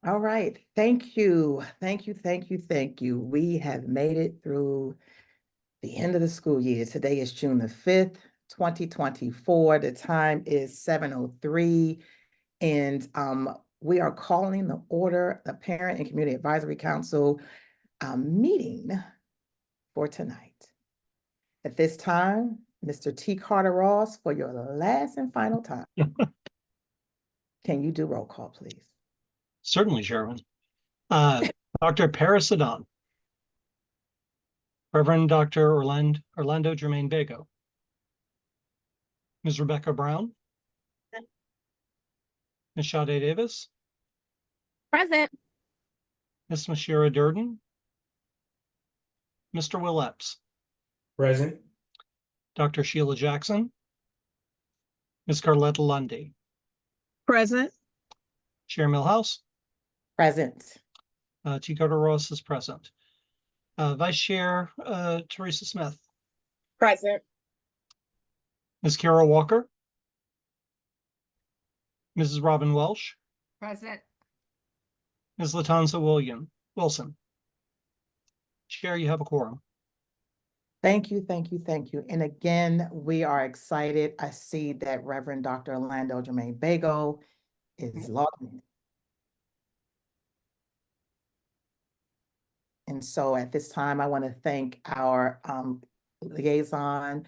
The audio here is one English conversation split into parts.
All right. Thank you. Thank you. Thank you. Thank you. We have made it through the end of the school year. Today is June the 5th, 2024. The time is 7:03. And we are calling the order the Parent and Community Advisory Council meeting for tonight. At this time, Mr. T. Carter Ross, for your last and final time. Can you do roll call, please? Certainly, Chairman. Dr. Parasadon, Reverend Dr. Orlando Germain Bago, Ms. Rebecca Brown, Ms. Sade Davis, Present. Ms. Mashira Durden, Mr. Will Epps, Present. Dr. Sheila Jackson, Ms. Carletta Lundy, Present. Chair Milhouse, Present. T. Carter Ross is present. Vice Chair Teresa Smith, Present. Ms. Carol Walker, Mrs. Robin Welsh, Present. Ms. Latanza Wilson. Chair, you have a quorum. Thank you, thank you, thank you. And again, we are excited. I see that Reverend Dr. Orlando Germain Bago is logged in. And so at this time, I want to thank our liaison,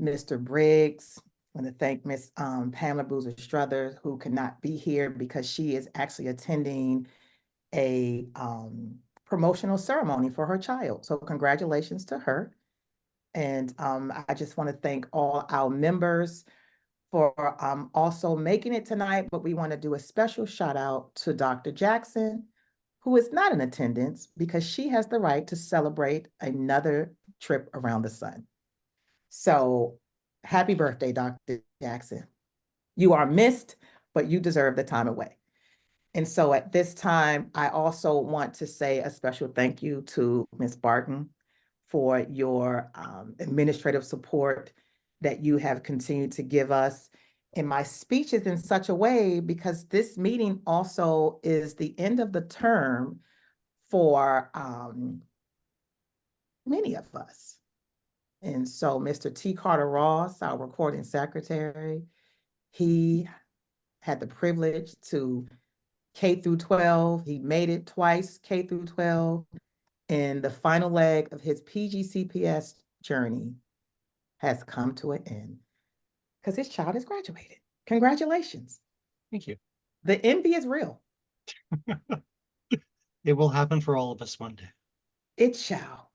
Mr. Briggs. I want to thank Ms. Pamela Boozer Struthers, who could not be here because she is actually attending a promotional ceremony for her child. So congratulations to her. And I just want to thank all our members for also making it tonight, but we want to do a special shout out to Dr. Jackson, who is not in attendance because she has the right to celebrate another trip around the sun. So happy birthday, Dr. Jackson. You are missed, but you deserve the time away. And so at this time, I also want to say a special thank you to Ms. Barton for your administrative support that you have continued to give us. And my speech is in such a way because this meeting also is the end of the term for many of us. And so Mr. T. Carter Ross, our recording secretary, he had the privilege to K through 12. He made it twice, K through 12. And the final leg of his PGCPS journey has come to an end because his child has graduated. Congratulations. Thank you. The envy is real. It will happen for all of us one day. It shall.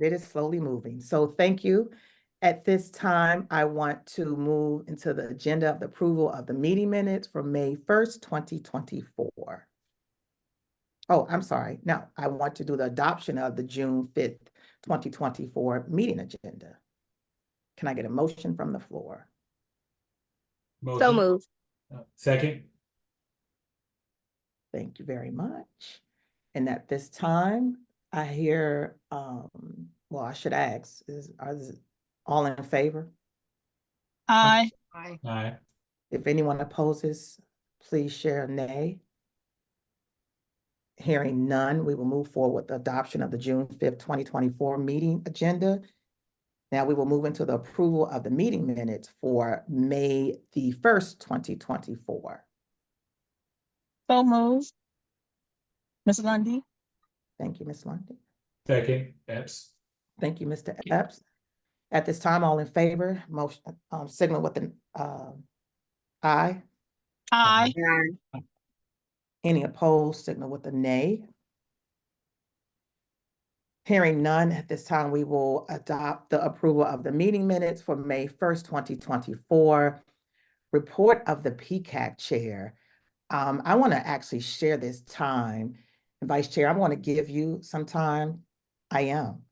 It is slowly moving. So thank you. At this time, I want to move into the agenda of the approval of the meeting minutes for May 1st, 2024. Oh, I'm sorry. No, I want to do the adoption of the June 5th, 2024 meeting agenda. Can I get a motion from the floor? Motion. So moved. Second. Thank you very much. And at this time, I hear, well, I should ask, are all in favor? Aye. Aye. If anyone opposes, please share nay. Hearing none, we will move forward with the adoption of the June 5th, 2024 meeting agenda. Now we will move into the approval of the meeting minutes for May the 1st, 2024. So moved. Ms. Lundy. Thank you, Ms. Lundy. Second. Epps. Thank you, Mr. Epps. At this time, all in favor, motion, signal with an aye. Aye. Any opposed, signal with a nay. Hearing none, at this time, we will adopt the approval of the meeting minutes for May 1st, 2024. Report of the PCAC chair. I want to actually share this time. Vice Chair, I want to give you some time. I am.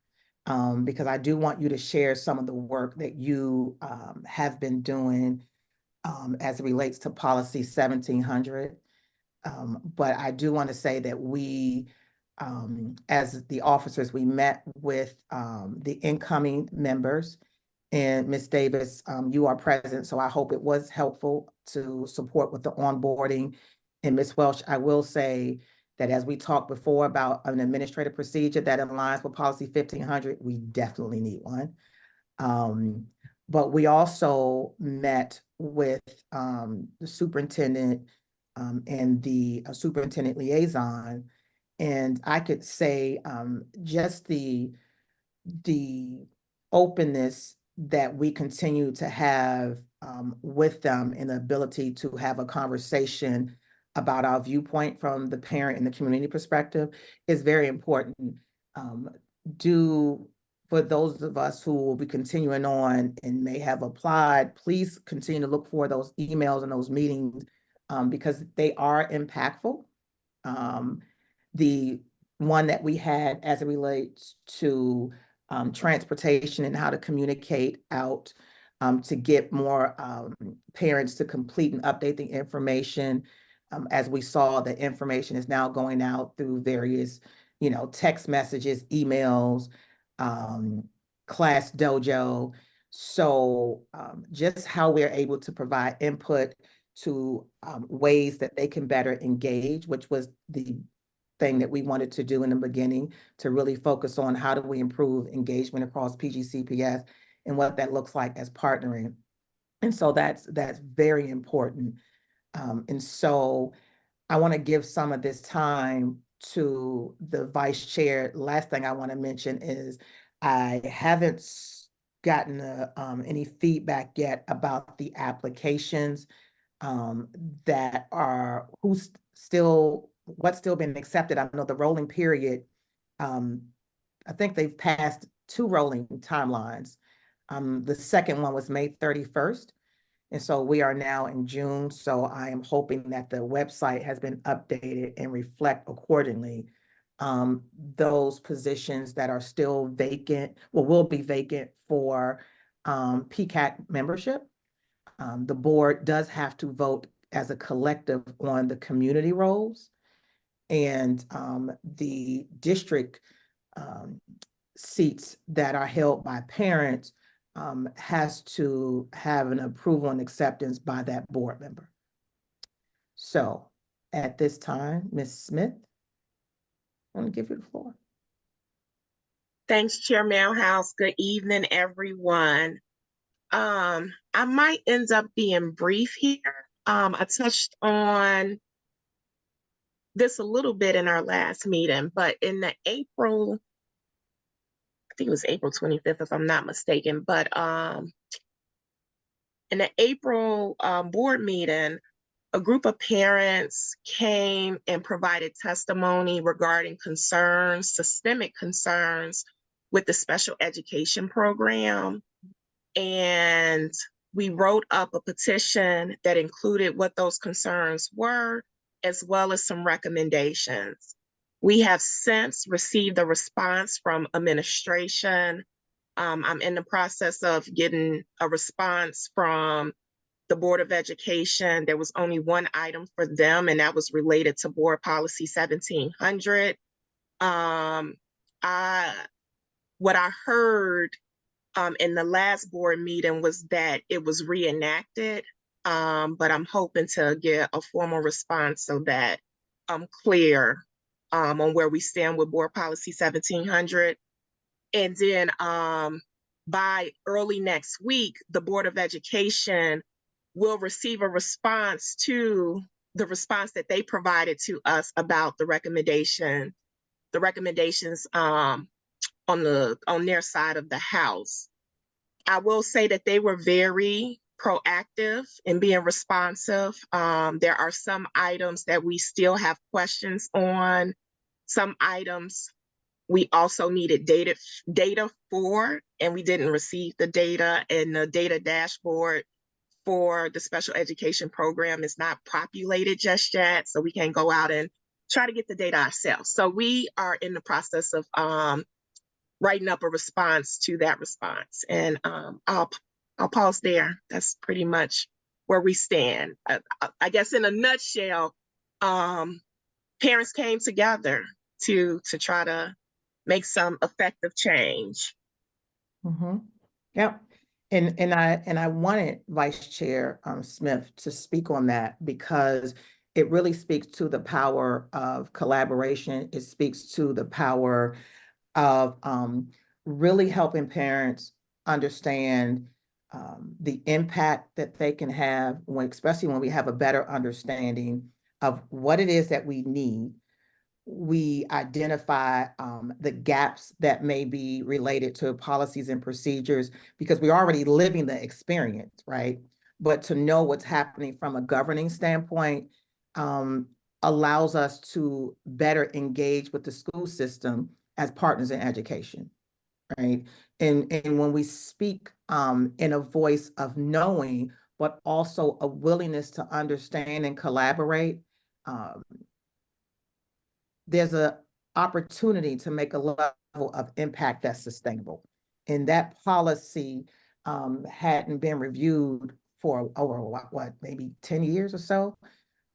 Because I do want you to share some of the work that you have been doing as it relates to policy 1700. But I do want to say that we, as the officers, we met with the incoming members. And Ms. Davis, you are present, so I hope it was helpful to support with the onboarding. And Ms. Welsh, I will say that as we talked before about an administrative procedure that aligns with policy 1500, we definitely need one. But we also met with the superintendent and the superintendent liaison. And I could say just the openness that we continue to have with them and the ability to have a conversation about our viewpoint from the parent and the community perspective is very important. For those of us who will be continuing on and may have applied, please continue to look for those emails and those meetings because they are impactful. The one that we had as it relates to transportation and how to communicate out to get more parents to complete and update the information. As we saw, the information is now going out through various, text messages, emails, Class Dojo. So just how we're able to provide input to ways that they can better engage, which was the thing that we wanted to do in the beginning, to really focus on how do we improve engagement across PGCPS and what that looks like as partnering. And so that's very important. And so I want to give some of this time to the vice chair. Last thing I want to mention is I haven't gotten any feedback yet about the applications that are what's still been accepted. I know the rolling period, I think they've passed 2 rolling timelines. The second one was May 31st. And so we are now in June. So I am hoping that the website has been updated and reflect accordingly. Those positions that are still vacant, will be vacant for PCAC membership. The board does have to vote as a collective on the community roles, and the district seats that are held by parents has to have an approval and acceptance by that board member. So at this time, Ms. Smith, I'm going to give you the floor. Thanks, Chair Mailhouse. Good evening, everyone. I might end up being brief here. I touched on this a little bit in our last meeting, but in the April, I think it was April 25th, if I'm not mistaken, but in the April board meeting, a group of parents came and provided testimony regarding concerns, systemic concerns with the special education program. And we wrote up a petition that included what those concerns were, as well as some recommendations. We have since received a response from administration. I'm in the process of getting a response from the Board of Education. There was only one item for them, and that was related to Board Policy 1700. What I heard in the last board meeting was that it was reenacted, but I'm hoping to get a formal response so that I'm clear on where we stand with Board Policy 1700. And then by early next week, the Board of Education will receive a response to the response that they provided to us about the recommendations on their side of the house. I will say that they were very proactive in being responsive. There are some items that we still have questions on. Some items we also needed data for, and we didn't receive the data, and the data dashboard for the special education program is not populated just yet, so we can go out and try to get the data ourselves. So we are in the process of writing up a response to that response, and I'll pause there. That's pretty much where we stand. I guess in a nutshell, parents came together to try to make some effective change. Mm-hmm. Yep. And I wanted Vice Chair Smith to speak on that, because it really speaks to the power of collaboration. It speaks to the power of really helping parents understand the impact that they can have when, especially when we have a better understanding of what it is that we need. We identify the gaps that may be related to policies and procedures because we're already living the experience, right? But to know what's happening from a governing standpoint allows us to better engage with the school system as partners in education, right? And when we speak in a voice of knowing, but also a willingness to understand and collaborate, there's an opportunity to make a level of impact that's sustainable. And that policy hadn't been reviewed for over what, maybe 10 years or so,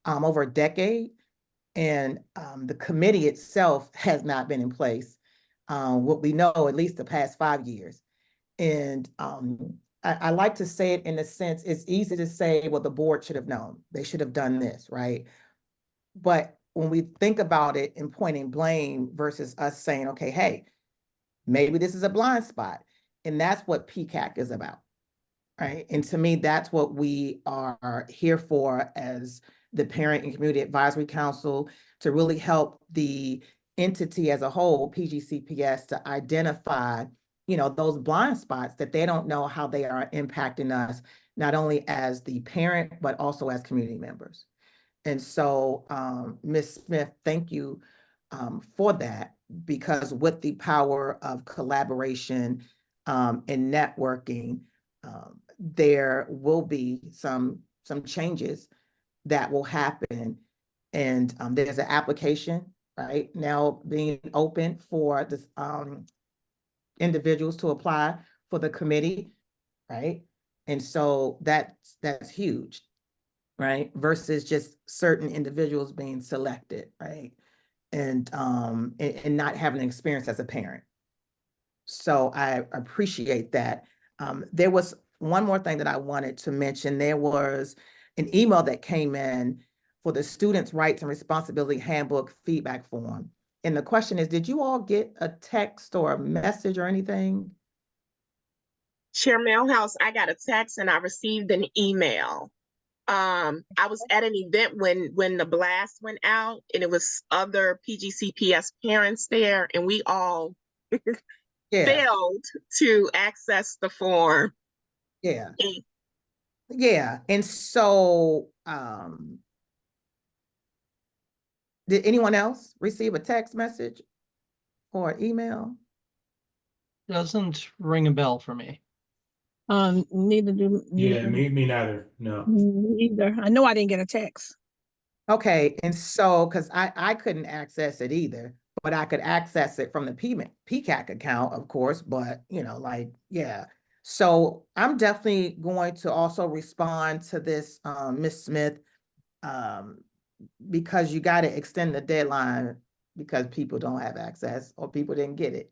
over a decade. And the committee itself has not been in place, what we know, at least the past 5 years. And I like to say it in the sense, it's easy to say, well, the board should have known, they should have done this, right? But when we think about it and pointing blame versus us saying, okay, hey, maybe this is a blind spot. And that's what PCAC is about, right? And to me, that's what we are here for as the Parent and Community Advisory Council, to really help the entity as a whole, PGCPS, to identify, those blind spots that they don't know how they are impacting us, not only as the parent, but also as community members. And so, Ms. Smith, thank you for that, because with the power of collaboration and networking, there will be some changes that will happen. And there's an application right now being open for this individuals to apply for the committee, right? And so that's huge, right? Versus just certain individuals being selected, right? And not having experience as a parent. So I appreciate that. There was one more thing that I wanted to mention. There was an email that came in for the Students' Rights and Responsibility Handbook feedback form. And the question is, did you all get a text or a message or anything? Chair Millhouse, I got a text and I received an email. I was at an event when the blast went out, and it was other PGCPS parents there, and we all failed to access the form. Yeah. Yeah. And so did anyone else receive a text message or email? Doesn't ring a bell for me. Neither do. Yeah, me neither. No. Neither. I know I didn't get a text. Okay, and so because I couldn't access it either, but I could access it from the PCAC account, of course. But yeah. So I'm definitely going to also respond to this, Ms. Smith, because you got to extend the deadline because people don't have access or people didn't get it.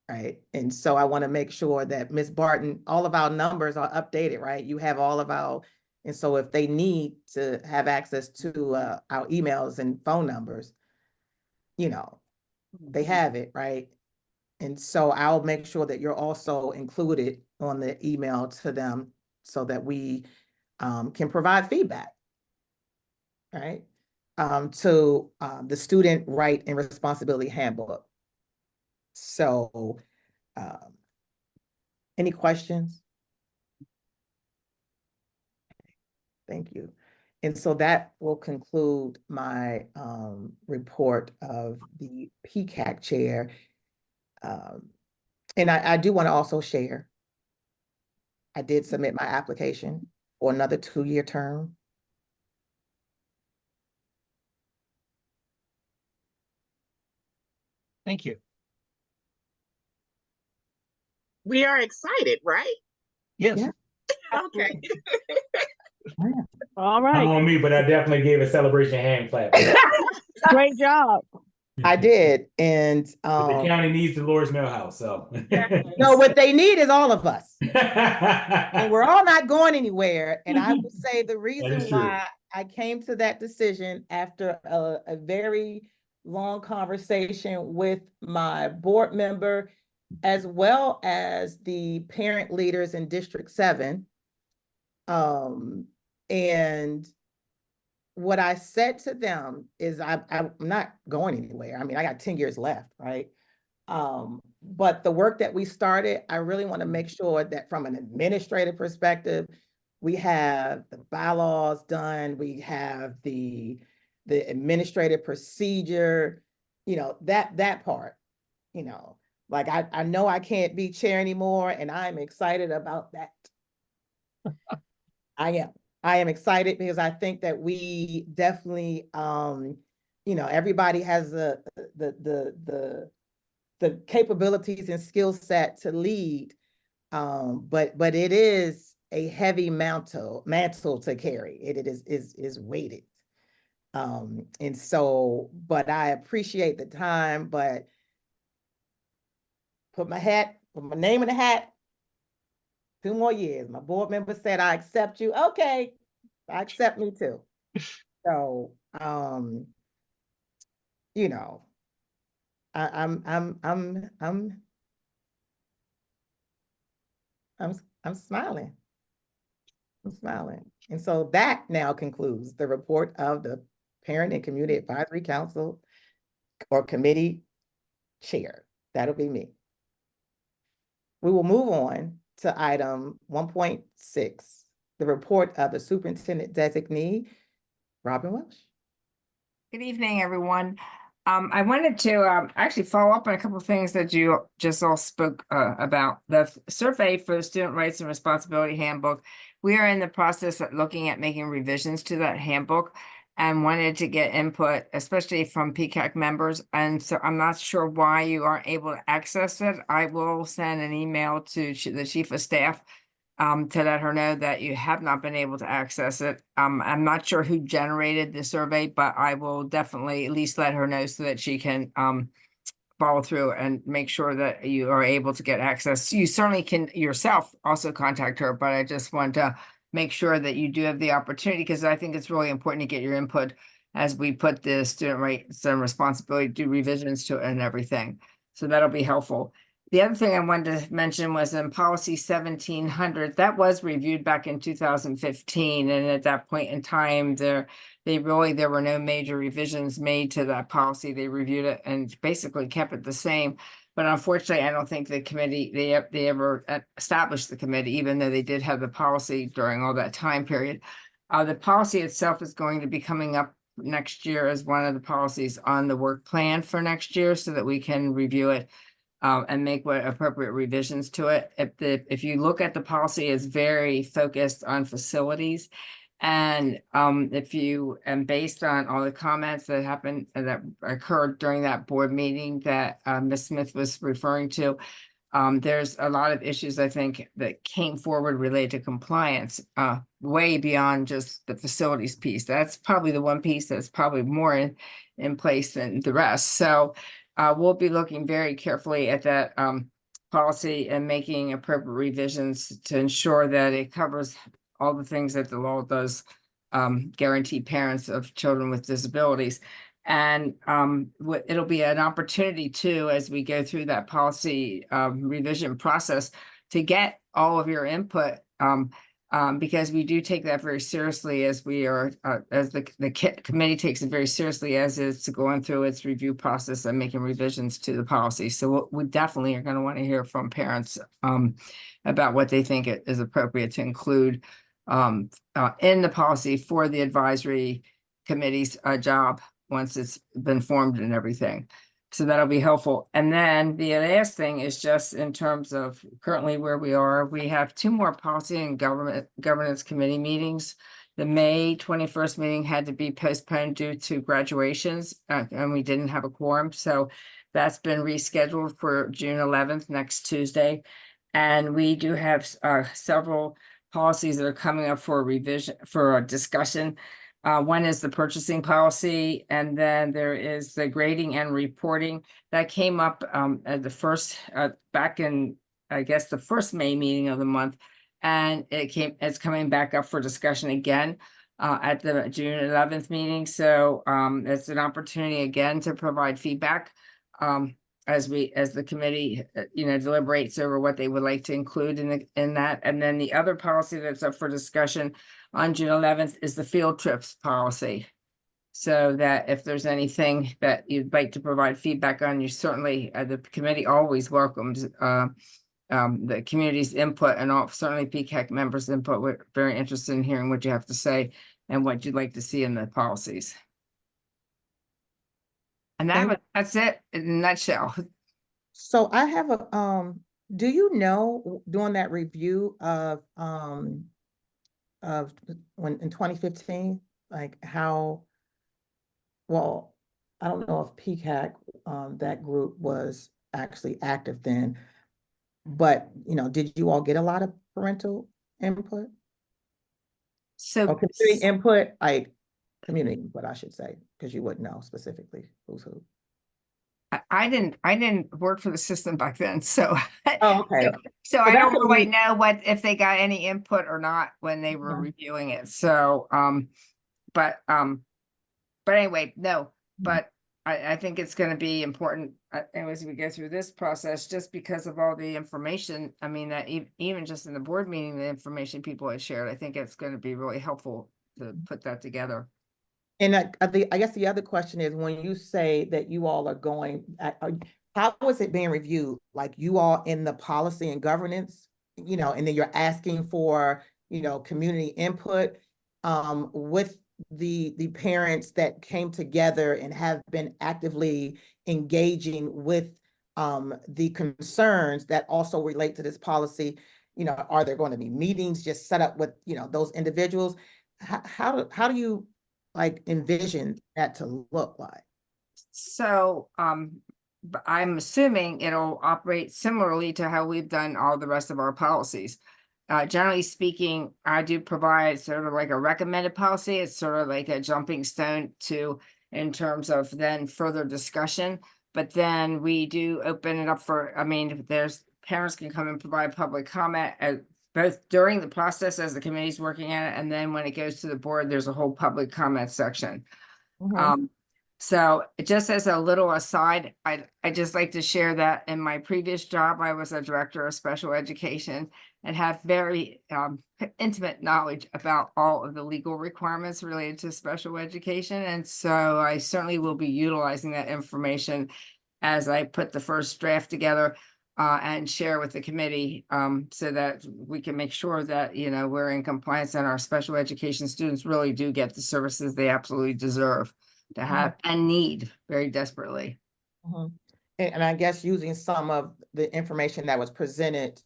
Right. And so I want to make sure that Ms. Barton, all of our numbers are updated, right? You have all of our, and so if they need to have access to our emails and phone numbers, they have it, right? And so I'll make sure that you're also included on the email to them so that we can provide feedback, right? To the Student Right and Responsibility Handbook. So, any questions? Thank you. And so that will conclude my report of the PCAC chair. And I do want to also share, I did submit my application for another 2-year term. Thank you. We are excited, right? Yes. Yeah. Okay. All I'm right. on me, but I definitely gave a celebration hand clap. Great job. I did. And But the county needs Dolores Millhouse, so. no, what they need is all of us. And we're all not going anywhere. And I will say the reason is true. why I came to that decision after a very long conversation with my board member, as well as the parent leaders in District 7. And what I said to them is I'm not going anywhere. I mean, I got 10 years left, right? But the work that we started, I really want to make sure that from an administrative perspective, we have the bylaws done, we have the administrative procedure, that part, like I know I can't be chair anymore, and I'm excited about that. I am excited because I think that we definitely, everybody has the capabilities and skill set to lead. But it is a heavy mantle to carry. It is weighted. And so, but I appreciate the time, but put my name in the hat. 2 more years. My board member said, I accept you. Okay, I accept me too. So, I'm smiling. I'm smiling. And so that now concludes the report of the Parent and Community Advisory Council or Committee Chair. That'll be me. We will move on to item 1.6, the report of the Superintendent Designee, Robin Welsh. Good evening, everyone. I wanted to actually follow up on a couple of things that you just all spoke about. The survey for the Student Rights and Responsibility Handbook. We are in the process of looking at making revisions to that handbook and wanted to get input, especially from PCAC members. And so I'm not sure why you aren't able to access it. I will send an email to the Chief of Staff to let her know that you have not been able to access it. I'm not sure who generated the survey, but I will definitely at least let her know so that she can follow through and make sure that you are able to get access. You certainly can yourself also contact her, but I just want to make sure that you do have the opportunity, because I think it's really important to get your input as we put the Student Rights and Responsibility, do revisions to it and everything. So that'll be helpful. The other thing I wanted to mention was in policy 1700, that was reviewed back in 2015. And at that point in time, there were no major revisions made to that policy. They reviewed it and basically kept it the same. But unfortunately, I don't think the committee, they ever established the committee, even though they did have the policy during all that time period. The policy itself is going to be coming up next year as one of the policies on the work plan for next year, so that we can review it and make what appropriate revisions to it. If you look at the policy, it's very focused on facilities. And based on all the comments that happened and that occurred during that board meeting that Ms. Smith was referring to, there's a lot of issues, I think, that came forward related to compliance, way beyond just the facilities piece. That's probably the one piece that's probably more in place than the rest. So we'll be looking very carefully at that policy and making appropriate revisions to ensure that it covers all the things that the law does guarantee parents of children with disabilities. And it'll be an opportunity too, as we go through that policy revision process, to get all of your input, because we do take that very seriously, as we are, as the committee takes it very seriously as it's going through its review process and making revisions to the policy. So we definitely are going to want to hear from parents about what they think it is appropriate to include in the policy for the advisory committee's job once it's been formed and everything. So that'll be helpful. And then the last thing is just in terms of currently where we are, we have 2 more policy and governance committee meetings. The May 21st meeting had to be postponed due to graduations, and we didn't have a quorum. So that's been rescheduled for June 11th, next Tuesday. And we do have several policies that are coming up for revision, for a discussion. One is the purchasing policy, and then there is the grading and reporting that came up at the first, back in, I guess, the first May meeting of the month. And it's coming back up for discussion again. at the June 11th meeting. So it's an opportunity again to provide feedback as the committee, deliberates over what they would like to include in that. And then the other policy that's up for discussion on June 11th is the field trips policy. So that if there's anything that you'd like to provide feedback on, you certainly, the committee always welcomes the community's input, and certainly PCAC members' input. We're very interested in hearing what you have to say and what you'd like to see in the policies. And that's it in a nutshell. So I have a, do you know, during that review of when in 2015, like how, well, I don't know if PCAC, that group was actually active then, but, did you all get a lot of parental input? So Or community input, like community input, I should say, because you wouldn't know specifically who's who. I didn't work for the system back then, so Oh, okay. so Well, I that don't could really be- know if they got any input or not when they were Yeah. reviewing it. So but anyway, no, but I think it's going to be important as we go through this process, just because of all the information. I mean, that even just in the board meeting, the information people had shared, I think it's going to be really helpful to put that together. And I guess the other question is, when you say that you all are going, how is it being reviewed? Like, you all in the policy and governance, and then you're asking for, community input with the parents that came together and have been actively engaging with the concerns that also relate to this policy. Are there going to be meetings just set up with, those individuals? How do you like envision that to look like? So, but I'm assuming it'll operate similarly to how we've done all the rest of our policies. Generally speaking, I do provide sort of like a recommended policy. It's sort of like a jumping stone in terms of then further discussion. But then we do open it up for, parents can come and provide public comment both during the process as the committee's working at it, and then when it goes to the board, there's a whole public comment section. So just as a little aside, I just like to share that in my previous job, I was a director of special education and have very intimate knowledge about all of the legal requirements related to special education. And so I certainly will be utilizing that information as I put the first draft together and share with the committee so that we can make sure that, we're in compliance and our special education students really do get the services they absolutely deserve to have and need very desperately. And I guess using some of the information that was presented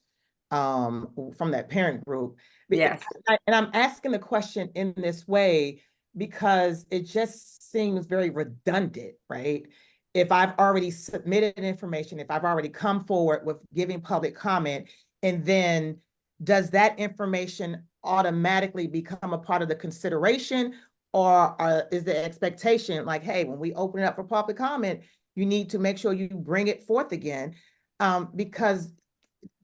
from that parent group. Yes. And I'm asking the question in this way because it just seems very redundant, right? If I've already submitted information, if I've already come forward with giving public comment, and then does that information automatically become a part of the consideration? Or is the expectation like, hey, when we open it up for public comment, you need to make sure you bring it forth again? Because,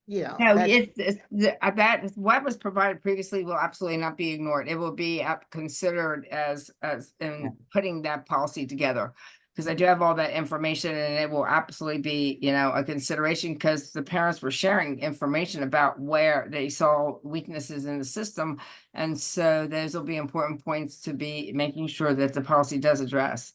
No, that what was provided previously will absolutely not be ignored. It will be considered as in putting that policy together. Because I do have all that information, and it will absolutely be, a consideration, because the parents were sharing information about where they saw weaknesses in the system. And so those will be important points to be making sure that the policy does address.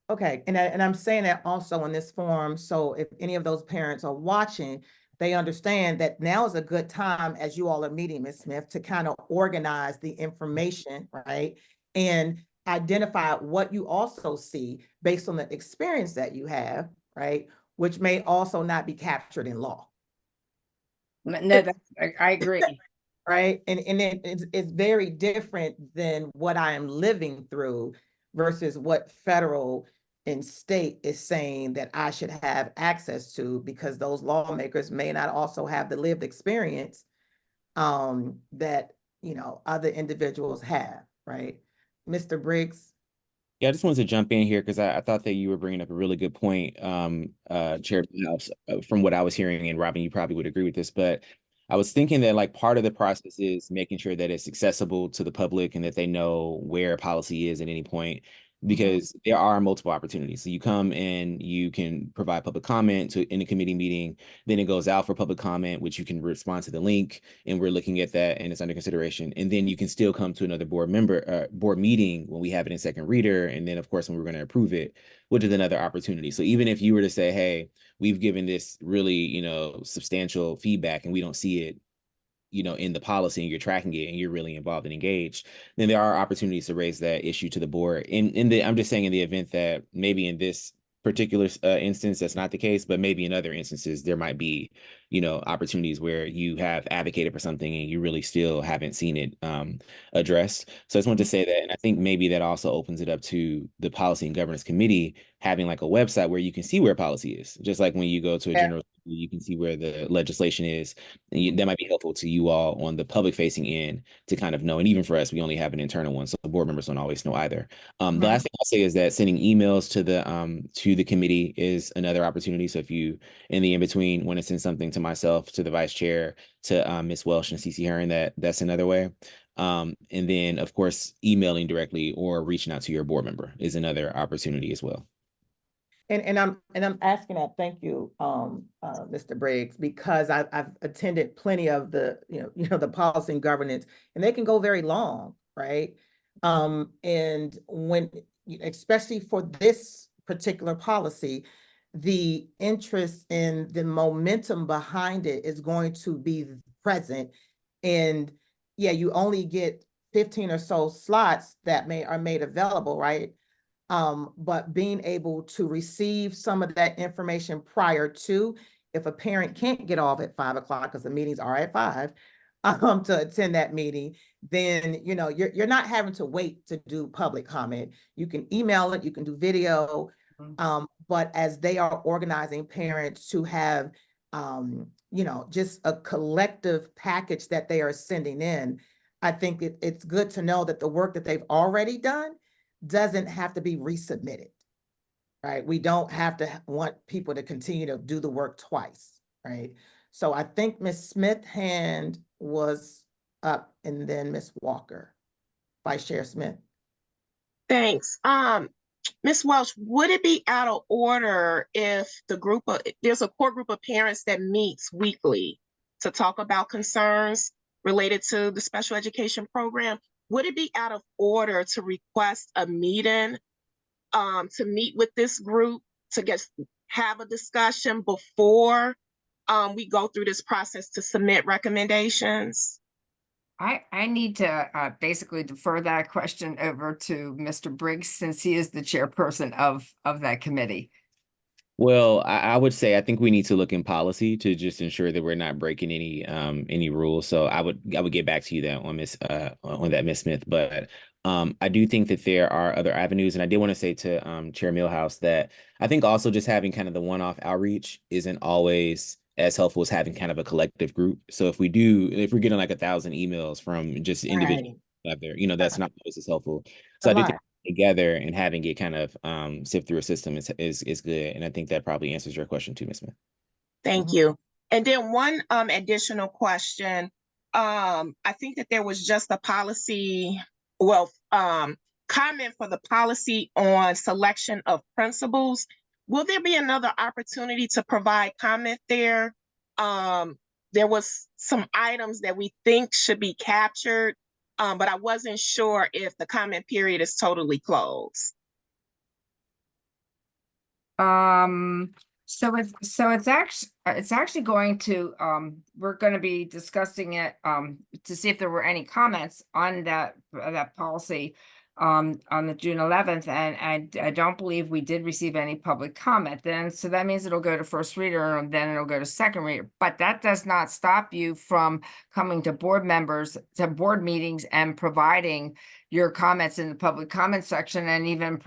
Okay, and I'm saying that also in this forum, so if any of those parents are watching, they understand that now is a good time, as you all are meeting, Ms. Smith, to kind of organize the information, right? And identify what you also see based on the experience that you have, right? Which may also not be captured in law. No, I agree. Right, and it's very different than what I am living through versus what federal and state is saying that I should have access to, because those lawmakers may not also have the lived experience that, other individuals have, right? Mr. Briggs? Yeah, I just wanted to jump in here because I thought that you were bringing up a really good point, Chair House, from what I was hearing, and Robin, you probably would agree with this, but I was thinking that like part of the process is making sure that it's accessible to the public and that they know where a policy is at any point, because there are multiple opportunities. So you come and you can provide public comment in a committee meeting, then it goes out for public comment, which you can respond to the link, and we're looking at that and it's under consideration. And then you can still come to another board meeting when we have it in second reader, and then of course when we're going to approve it, which is another opportunity. So even if you were to say, hey, we've given this really, substantial feedback and we don't see it, in the policy, and you're tracking it and you're really involved and engaged, then there are opportunities to raise that issue to the board. I'm just saying in the event that maybe in this particular instance, that's not the case, but maybe in other instances, there might be, opportunities where you have advocated for something and you really still haven't seen it addressed. So I just wanted to say that, and I think maybe that also opens it up to the Policy and Governance Committee having like a website where you can see where policy is, just like when you go to a Yeah. general, you can see where the legislation is, and that might be helpful to you all on the public facing end to kind of know. And even for us, we only have an internal one, so the board members don't always know either. The last thing I'll say is that sending emails to the committee is another opportunity. So if you in the in-between want to send something to myself, to the vice chair, to Ms. Welsh and CC Herring, that's another way. And then of course, emailing directly or reaching out to your board member is another opportunity as well. And I'm asking that, thank you, Mr. Briggs, because I've attended plenty of the, the policy and governance, and they can go very long, right? And when, especially for this particular policy, the interest in the momentum behind it is going to be present. And yeah, you only get 15 or so slots that are made available, right? But being able to receive some of that information prior to, if a parent can't get off at 5 o'clock, because the meetings are at 5, to attend that meeting, then, you're not having to wait to do public comment. You can email it, you can do video, but as they are organizing parents to have, just a collective package that they are sending in, I think it's good to know that the work that they've already done doesn't have to be resubmitted, right? We don't have to want people to continue to do the work twice, right? So I think Ms. Smith's hand was up, and then Ms. Walker, Vice Chair Smith. Thanks. Ms. Welch, would it be out of order if there's a core group of parents that meets weekly to talk about concerns related to the special education program? Would it be out of order to request a meeting to meet with this group to have a discussion before we go through this process to submit recommendations? I need to basically defer that question over to Mr. Briggs, since he is the chairperson of that committee. Well, I would say I think we need to look in policy to just ensure that we're not breaking any rules. So I would get back to you on Ms. Smith. But I do think that there are other avenues, and I did want to say to Chair Millhouse that I think also just having kind of the one-off outreach isn't always as helpful as having kind of a collective group. So if we're getting like 1,000 emails from just individuals out there, that's not always as helpful. So I do think together and having it kind of sift through a system is good. And I think that probably answers your question too, Ms. Smith. Thank you. And then one additional question. I think that there was just a policy, comment for the policy on selection of principals. Will there be another opportunity to provide comment there? There was some items that we think should be captured, but I wasn't sure if the comment period is totally closed. So it's actually going to, we're going to be discussing it to see if there were any comments on that policy on the June 11th, and I don't believe we did receive any public comment then. So that means it'll go to first reader and then it'll go to second reader. But that does not stop you from coming to board meetings and providing your comments in the public comment section, and even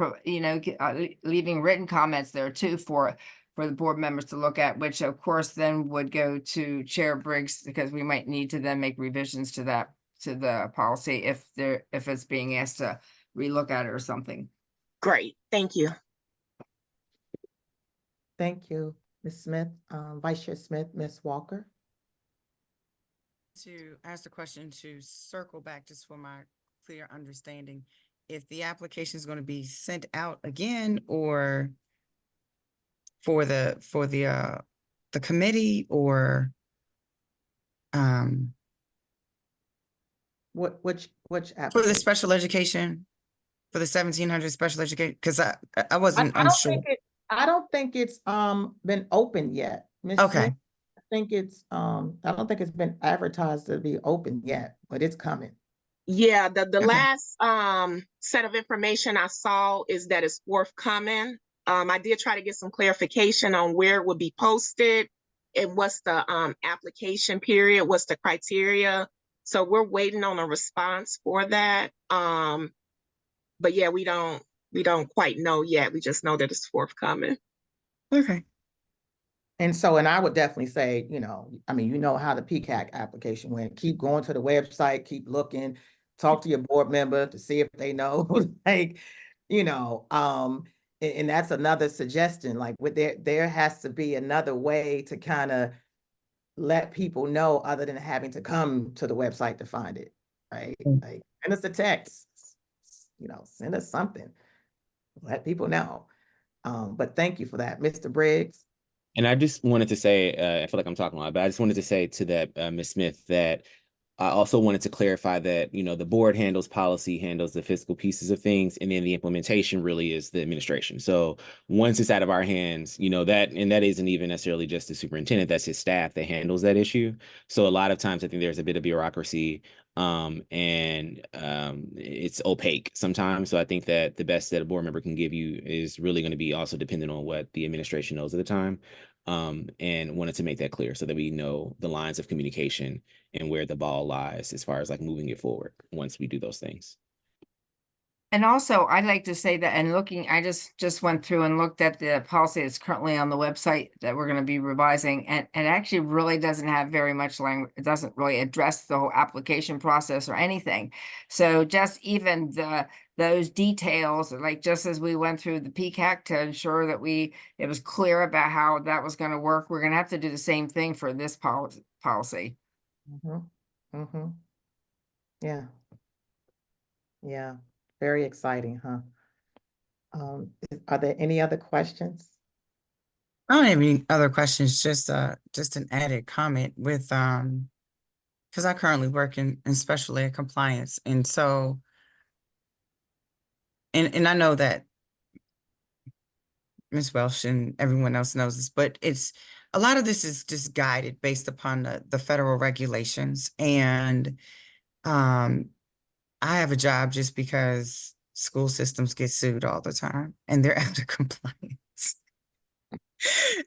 leaving written comments there too for the board members to look at, which of course then would go to Chair Briggs, because we might need to then make revisions to the policy if it's being asked to relook at it or something. Great, thank you. Thank you, Ms. Smith. Vice Chair Smith, Ms. Walker. To ask the question to circle back just for my clear understanding, if the application is going to be sent out again or for the committee or Which for the application? special education, for the 1,700 special education, because I I wasn't don't unsure. think I don't think it's been open yet. Ms. Okay. Smith, I think it's I don't think it's been advertised to be open yet, but it's coming. Yeah, the Okay. last set of information I saw is that it's forthcoming. I did try to get some clarification on where it would be posted and what's the application period, what's the criteria. So we're waiting on a response for that. But yeah, we don't quite know yet. We just know that it's forthcoming. Okay. And so, and I would definitely say, I mean, you know how the PCAC application went. Keep going to the website, keep looking, talk to your board member to see if they know, like, and that's another suggestion, like with there has to be another way to kind of let people know other than having to come to the website to find it, right? Like, send us a text, send us something, let people know. But thank you for that, Mr. Briggs. And I just wanted to say, I feel like I'm talking a lot, but I just wanted to say to that, Ms. Smith, that I also wanted to clarify that, the board handles policy, handles the physical pieces of things, and then the implementation really is the administration. So once it's out of our hands, that isn't even necessarily just the superintendent, that's his staff that handles that issue. So a lot of times I think there's a bit of bureaucracy and it's opaque sometimes. So I think that the best that a board member can give you is really going to be also dependent on what the administration knows at the time. And wanted to make that clear so that we know the lines of communication and where the ball lies as far as like moving it forward once we do those things. And also, I'd like to say that, and looking, I just went through and looked at the policy that's currently on the website that we're going to be revising, and it actually really doesn't have very much language. It doesn't really address the whole application process or anything. So just even those details, like just as we went through the PCAC to ensure that it was clear about how that was going to work, we're going to have to do the same thing for this policy. Yeah. Yeah. Very exciting, huh? Are there any other questions? I don't have any other questions, just an added comment with because I currently work in special ed compliance, and so and I know that Ms. Welsh and everyone else knows this, but it's a lot of this is just guided based upon the federal regulations. And I have a job just because school systems get sued all the time and they're out of compliance.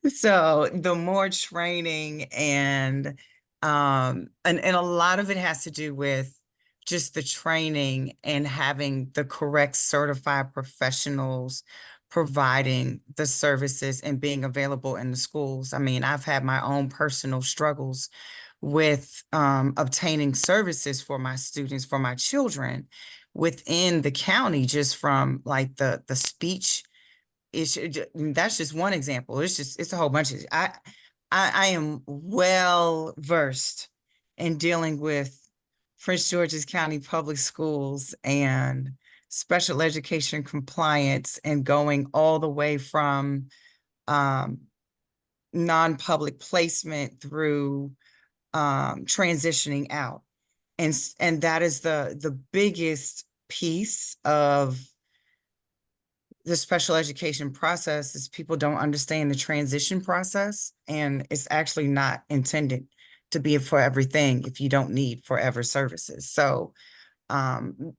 So the more training and a lot of it has to do with just the training and having the correct certified professionals providing the services and being available in the schools. I mean, I've had my own personal struggles with obtaining services for my students, for my children within the county, just from like the speech issue. That's just one example. It's a whole bunch of, I am well versed in dealing with Prince George's County Public Schools and special education compliance, and going all the way from non-public placement through transitioning out. And that is the biggest piece of the special education process, is people don't understand the transition process, and it's actually not intended to be for everything if you don't need forever services. So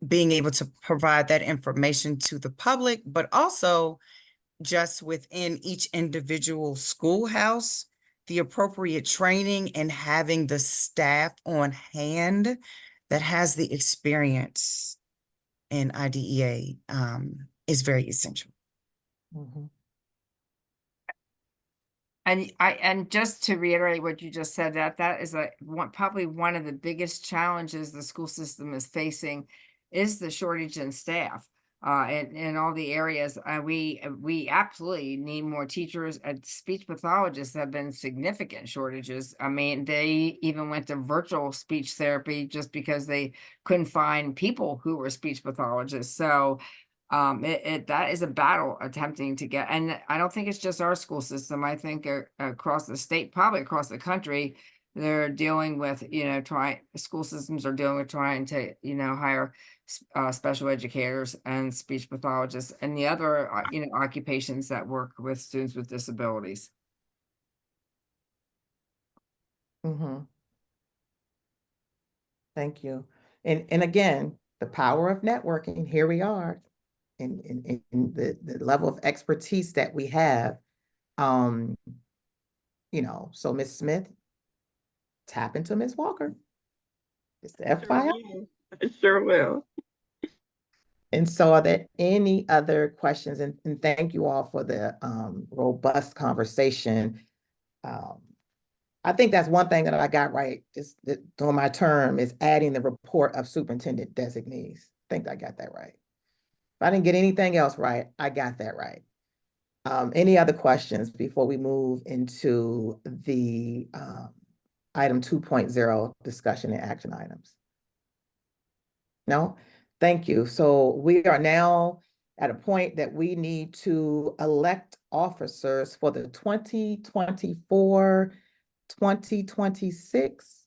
being able to provide that information to the public, but also just within each individual schoolhouse, the appropriate training and having the staff on hand that has the experience in IDEA is very essential. And just to reiterate what you just said, that is probably one of the biggest challenges the school system is facing, is the shortage in staff. in all the areas. We absolutely need more teachers. Speech pathologists have been significant shortages. I mean, they even went to virtual speech therapy just because they couldn't find people who were speech pathologists. So that is a battle attempting to get, and I don't think it's just our school system. I think across the state, probably across the country, they're dealing with, school systems are dealing with trying to, hire special educators and speech pathologists and the other, occupations that work with students with disabilities. Mm-hmm. Thank you. And again, the power of networking, here we are in the level of expertise that we have. So Ms. Smith, tap into Ms. Walker. Just the FYI. I sure will. And so are there any other questions? And thank you all for the robust conversation. I think that's one thing that I got right during my term is adding the report of superintendent designees. I think I got that right. If I didn't get anything else right, I got that right. Any other questions before we move into the item 2.0 discussion and action items? No? Thank you. So we are now at a point that we need to elect officers for the 2024-2026.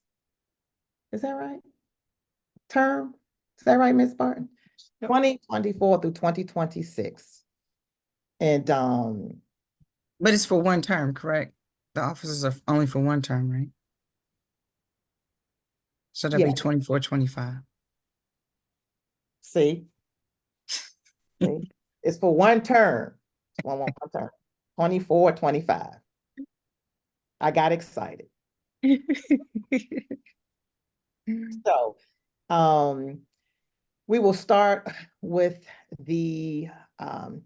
Is that right? Term? Is that right, Ms. Barton? Yep. 2024 through 2026. And But it's for one term, correct? The officers are only for one term, right? So that'd Yeah. be 24, 25. see, it's for one term. One term. 24, 25. I got excited. So, we will start with the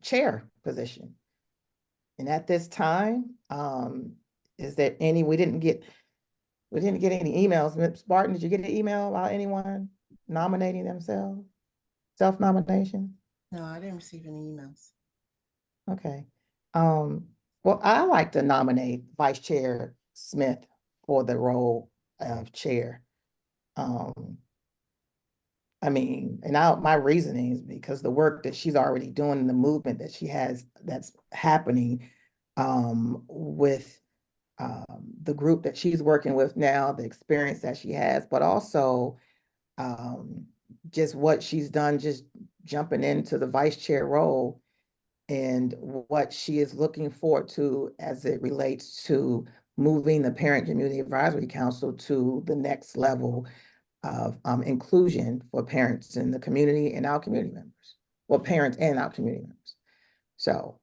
chair position. And at this time, is there any, we didn't get any emails. Ms. Barton, did you get an email about anyone nominating themselves? Self-nomination? No, I didn't receive any emails. Okay. Well, I like to nominate Vice Chair Smith for the role of chair. I mean, and my reasoning is because the work that she's already doing and the movement that she has that's happening with the group that she's working with now, the experience that she has, but also just what she's done, just jumping into the vice chair role and what she is looking forward to as it relates to moving the Parent Community Advisory Council to the next level of inclusion for parents in the community and our community members, well, parents and our community members. So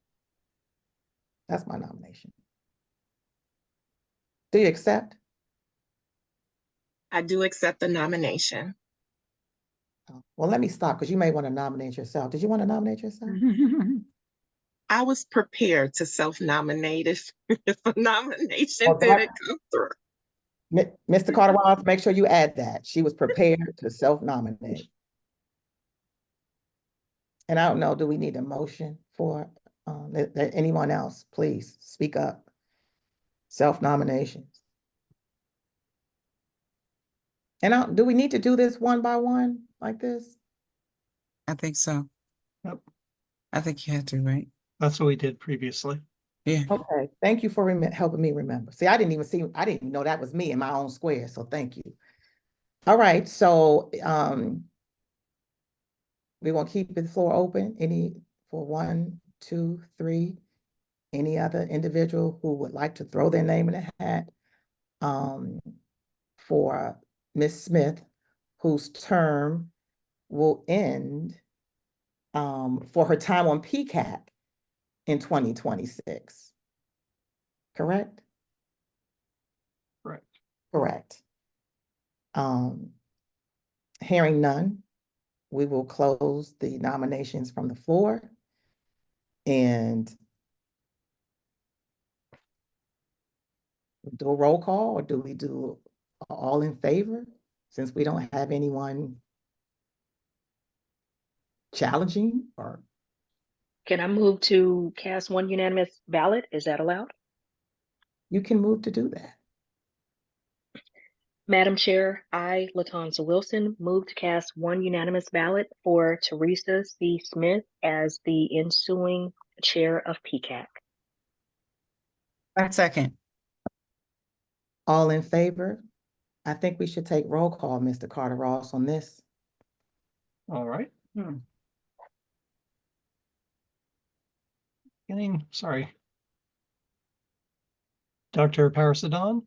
that's my nomination. Do you accept? I do accept the nomination. Well, let me stop because you may want to nominate yourself. Did you want to nominate yourself? I was prepared to self-nominate if a nomination Oh, didn't come through. Mr. Carter-Wiles, make sure you add that. She was prepared to self-nominate. And I don't know, do we need a motion for anyone else? Please speak up. Self-nominations. And do we need to do this one by one like this? I think so. Yep. I think you had to, right? That's what we did previously. Yeah. Okay, thank you for helping me remember. See, I didn't even know that was me in my own square, so thank you. All right, so we want to keep the floor open. For 1, 2, 3, any other individual who would like to throw their name in the hat for Ms. Smith, whose term will end for her time on PCAC in 2026. Correct? Correct. Correct. Hearing none, we will close the nominations from the floor. And do a roll call, or do we do all in favor? Since we don't have anyone. challenging or? Can I move to cast one unanimous ballot? Is that allowed? You can move to do that. Madam Chair, I, Latanza Wilson, move to cast one unanimous ballot for Teresa C. Smith as the ensuing chair of PCAC. I second. All in favor? I think we should take roll call, Mr. Carter Ross, on this. All right. Sorry. Dr. Parasadon.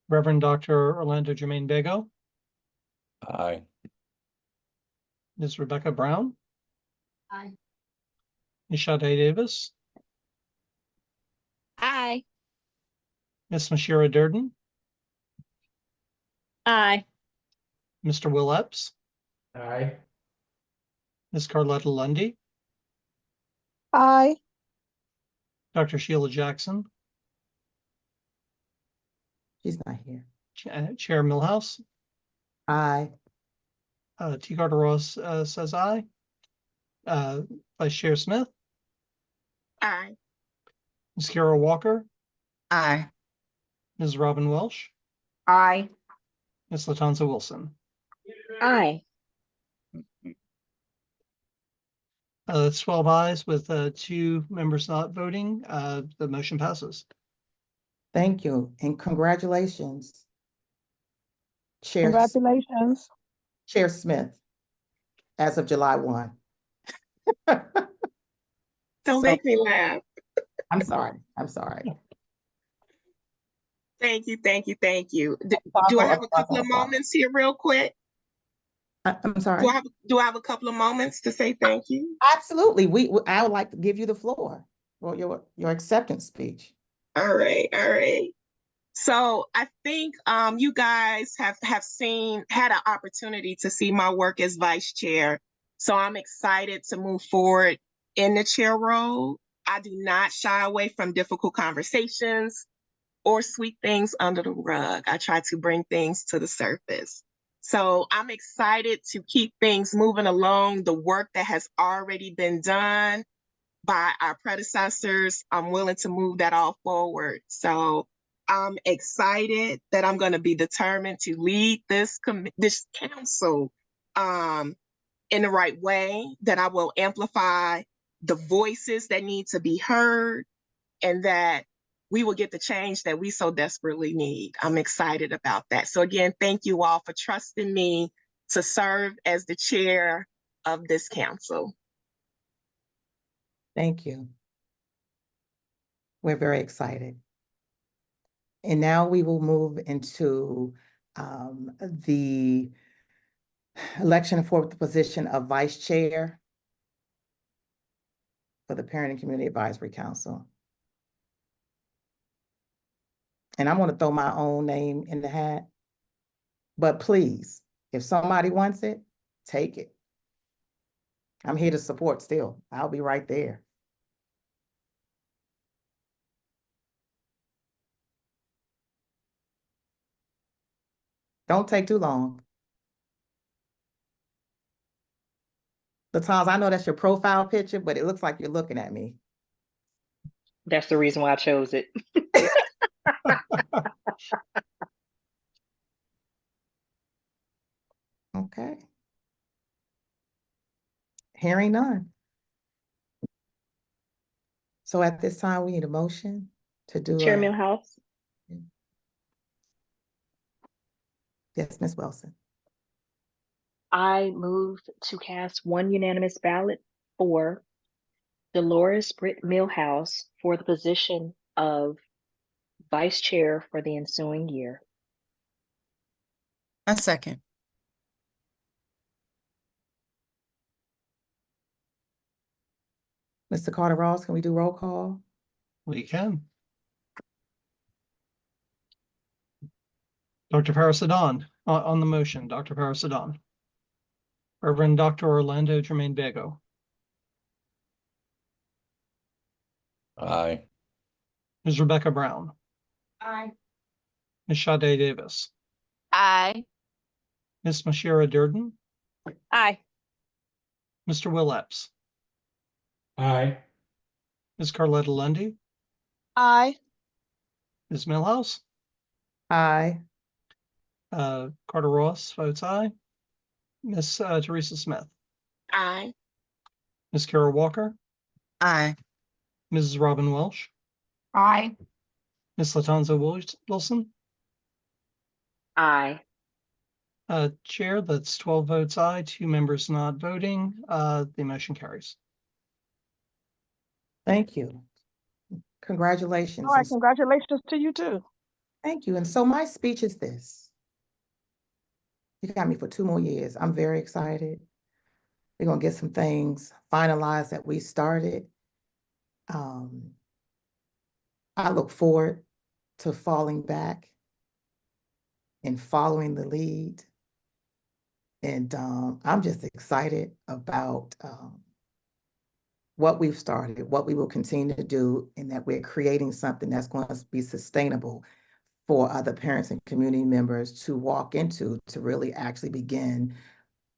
Reverend Dr. Orlando Jermaine Bego. Aye. Ms. Rebecca Brown. Aye. Ms. Sade Davis. Aye. Ms. Mashira Durden. Aye. Mr. Will Epps. Aye. Ms. Carletta Lundy. Aye. Dr. Sheila Jackson. She's not here. Chair Millhouse. Aye. T. Carter Ross says aye. Vice Chair Smith. Aye. Ms. Carol Walker. Aye. Ms. Robin Welsh. Aye. Ms. Latanza Wilson. Aye. That's 12 ayes with 2 members not voting. The motion passes. Thank you, and congratulations. Chair Congratulations. Smith, as of July 1. Don't make me laugh. I'm sorry. Thank you, thank you, thank you. Do I have a couple of moments here real quick? I'm sorry. Do I have a couple of moments to say thank you? Absolutely. I would like to give you the floor for your acceptance speech. All right. So I think you guys have had an opportunity to see my work as vice chair. So I'm excited to move forward in the chair role. I do not shy away from difficult conversations or sweep things under the rug. I try to bring things to the surface. So I'm excited to keep things moving along, the work that has already been done by our predecessors. I'm willing to move that all forward. So I'm excited that I'm going to be determined to lead this council in the right way, that I will amplify the voices that need to be heard, and that we will get the change that we so desperately need. I'm excited about that. So again, thank you all for trusting me to serve as the chair of this council. Thank you. We're very excited. And now we will move into the election for the position of vice chair for the Parent and Community Advisory Council. And I'm going to throw my own name in the hat. But please, if somebody wants it, take it. I'm here to support still. I'll be right there. Don't take too long. Latanza, I know that's your profile picture, but it looks like you're looking at me. That's the reason why I chose it. Okay. Hearing none. So at this time, we need a motion to do. Chair Millhouse. Yes, Ms. Wilson. I move to cast one unanimous ballot for Dolores Britt Millhouse for the position of vice chair for the ensuing year. I second. Mr. Carter Ross, can we do roll call? We can. Dr. Parasadon, on the motion, Dr. Parasadon. Reverend Dr. Orlando Jermaine Bego. Aye. Ms. Rebecca Brown. Aye. Ms. Sade Davis. Aye. Ms. Mashira Durden. Aye. Mr. Will Epps, Aye. Ms. Carletta Lundy, Aye. Ms. Millhouse, Aye. Carter Ross votes aye. Ms. Teresa Smith, Aye. Ms. Carol Walker, Aye. Mrs. Robin Welsh, Aye. Ms. Latanza Wilson, Aye. Chair, that's 12 votes aye, 2 members not voting. The motion carries. Thank you. Congratulations. All right, congratulations to you too. Thank you. And so my speech is this. You got me for 2 more years. I'm very excited. We're gonna get some things finalized that we started. I look forward to falling back and following the lead. And I'm just excited about what we've started, what we will continue to do, and that we're creating something that's going to be sustainable for other parents and community members to walk into, to really actually begin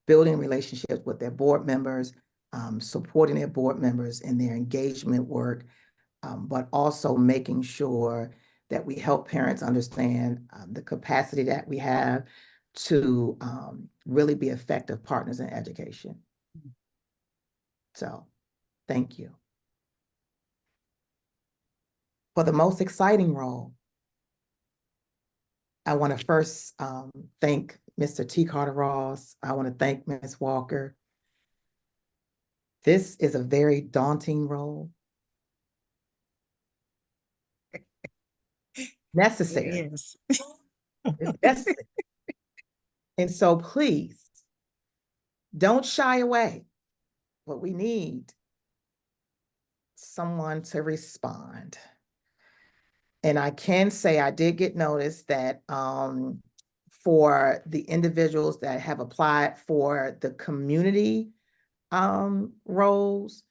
building relationships with their board members, supporting their board members in their engagement work, but also making sure that we help parents understand the capacity that we have to really be effective partners in education. So, thank you. For the most exciting role, I want to first thank Mr. T. Carter Ross. I want to thank Ms. Walker. This is a very daunting role. Necessary. It is. It's necessary. And so please, don't shy away. What we need, someone to respond. And I can say I did get notice that for the individuals that have applied for the community roles,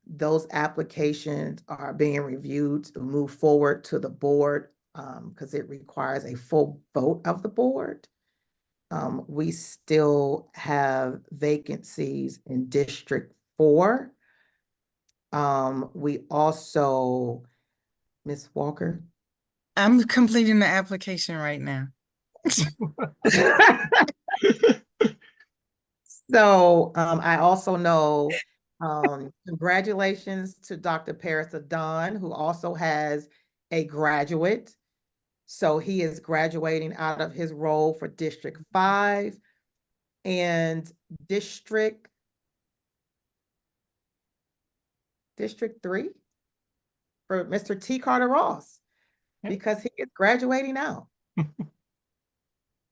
those applications are being reviewed to move forward to the board because it requires a full vote of the board. We still have vacancies in District 4. We also, Ms. Walker. I'm completing the application right now. So I also know, congratulations to Dr. Paris Adon, who also has a graduate. So he is graduating out of his role for District 5 and District 3 for Mr. T. Carter Ross, because he is graduating out.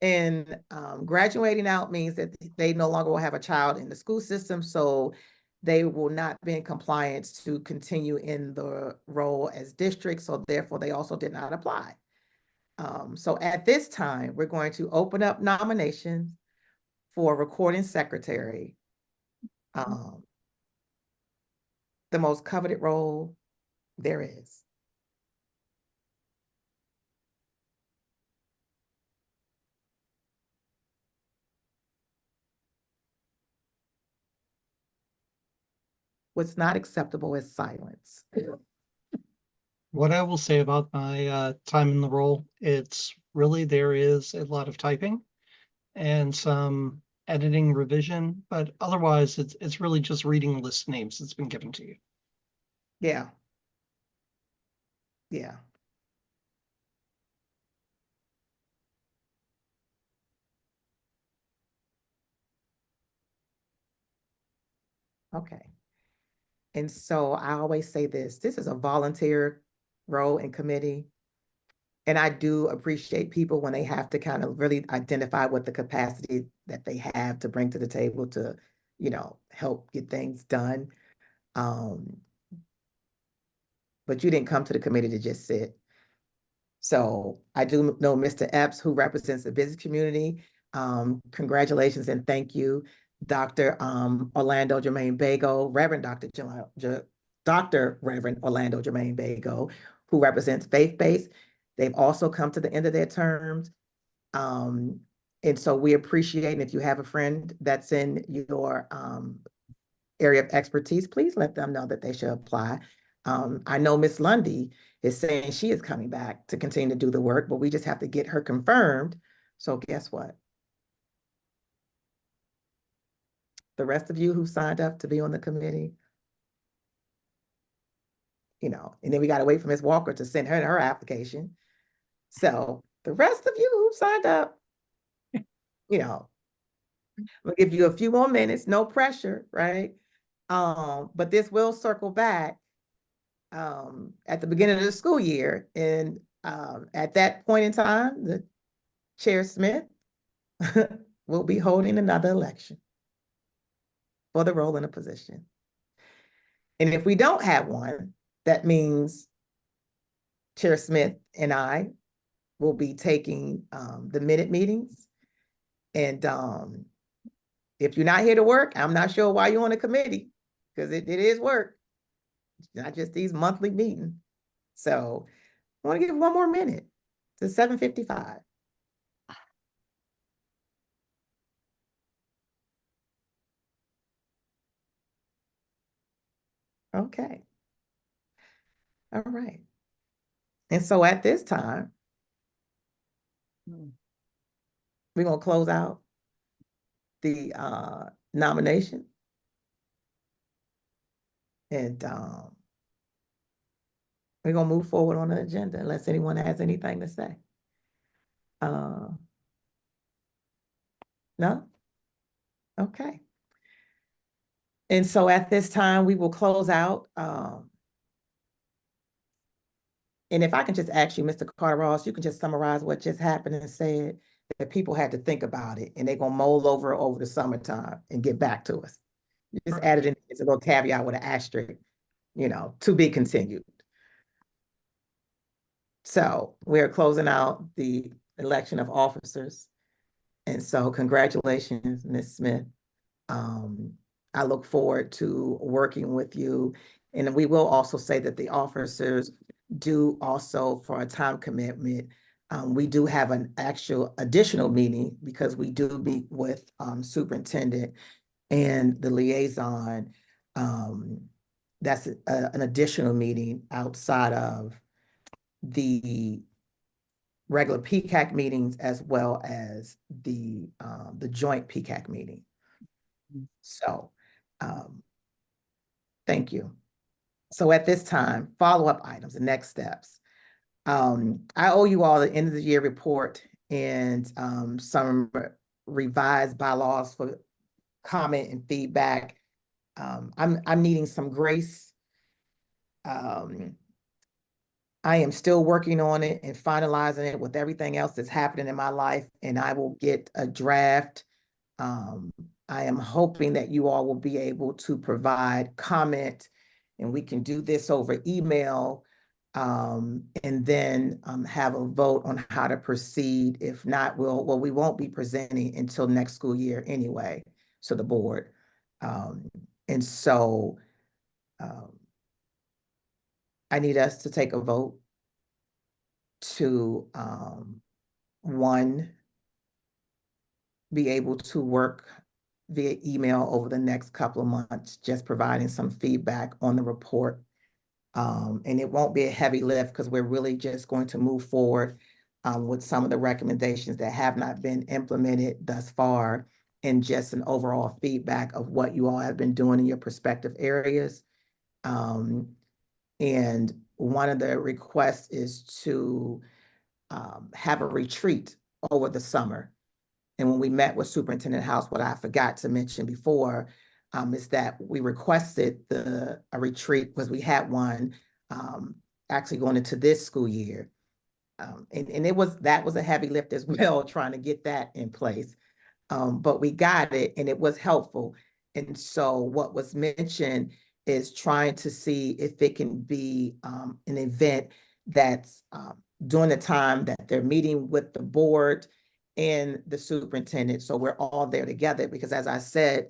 And graduating out means that they no longer will have a child in the school system, so they will not be in compliance to continue in the role as district, so therefore they also did not apply. So at this time, we're going to open up nominations for recording secretary. The most coveted role there is. What's not acceptable is silence. What I will say about my time in the role, it's really, there is a lot of typing and some editing revision, but otherwise it's really just reading list names that's been given to you. Yeah. Yeah. Okay. And so I always say this is a volunteer role in committee. And I do appreciate people when they have to kind of really identify what the capacity that they have to bring to the table to, you know, help get things done. But you didn't come to the committee to just sit. So I do know Mr. Epps, who represents the business community. Congratulations and thank you, Dr. Orlando Jermaine Bago, Reverend Dr. Reverend Orlando Jermaine Bago, who represents faith-based. They've also come to the end of their terms. And so we appreciate, and if you have a friend that's in your area of expertise, please let them know that they should apply. I know Miss Lundy is saying she is coming back to continue to do the work, but we just have to get her confirmed. So guess what? The rest of you who signed up to be on the committee, you know, and then we got to wait for Ms. Walker to send her application. So the rest of you who signed up, you know, we'll give you a few more minutes, no pressure, right? But this will circle back at the beginning of the school year. And at that point in time, the Chair Smith will be holding another election for the role in a position. And if we don't have one, that means Chair Smith and I will be taking the minute meetings. And if you're not here to work, I'm not sure why you're on a committee, because it is work. It's not just these monthly meetings. So I want to give one more minute to 7:55. Okay. All right. And so at this time, we're going to close out the nomination. And we're going to move forward on the agenda unless anyone has anything to say. No? Okay. And so at this time, we will close out. And if I can just ask you, Mr. Carter-Ross, you can just summarize what just happened and said that people had to think about it and they're going to mull over the summertime and get back to us. You just added in as a little caveat with an asterisk, you know, to be continued. So we're closing out the election of officers. And so congratulations, Ms. Smith. I look forward to working with you. And we will also say that the officers do also, for a time commitment, we do have an actual additional meeting because we do meet with superintendent and the liaison. That's an additional meeting outside of the regular PCAC meetings as well as the joint PCAC meeting. So thank you. So at this time, follow-up items and next steps. I owe you all the end of the year report and some revised bylaws for comment and feedback. I'm needing some grace. I am still working on it and finalizing it with everything else that's happening in my life, and I will get a draft. I am hoping that you all will be able to provide comment, and we can do this over email, and then have a vote on how to proceed. If not, we won't be presenting until next school year anyway to the board. And so I need us to take a vote to one, be able to work via email over the next couple of months, just providing some feedback on the report. And it won't be a heavy lift because we're really just going to move forward with some of the recommendations that have not been implemented thus far, and just an overall feedback of what you all have been doing in your respective areas. And one of the requests is to have a retreat over the summer. And when we met with Superintendent House, what I forgot to mention before is that we requested a retreat because we had one actually going into this school year. And that was a heavy lift as well, trying to get that in place. But we got it and it was helpful. And so what was mentioned is trying to see if it can be an event that's during the time that they're meeting with the board and the superintendent. So we're all there together, because as I said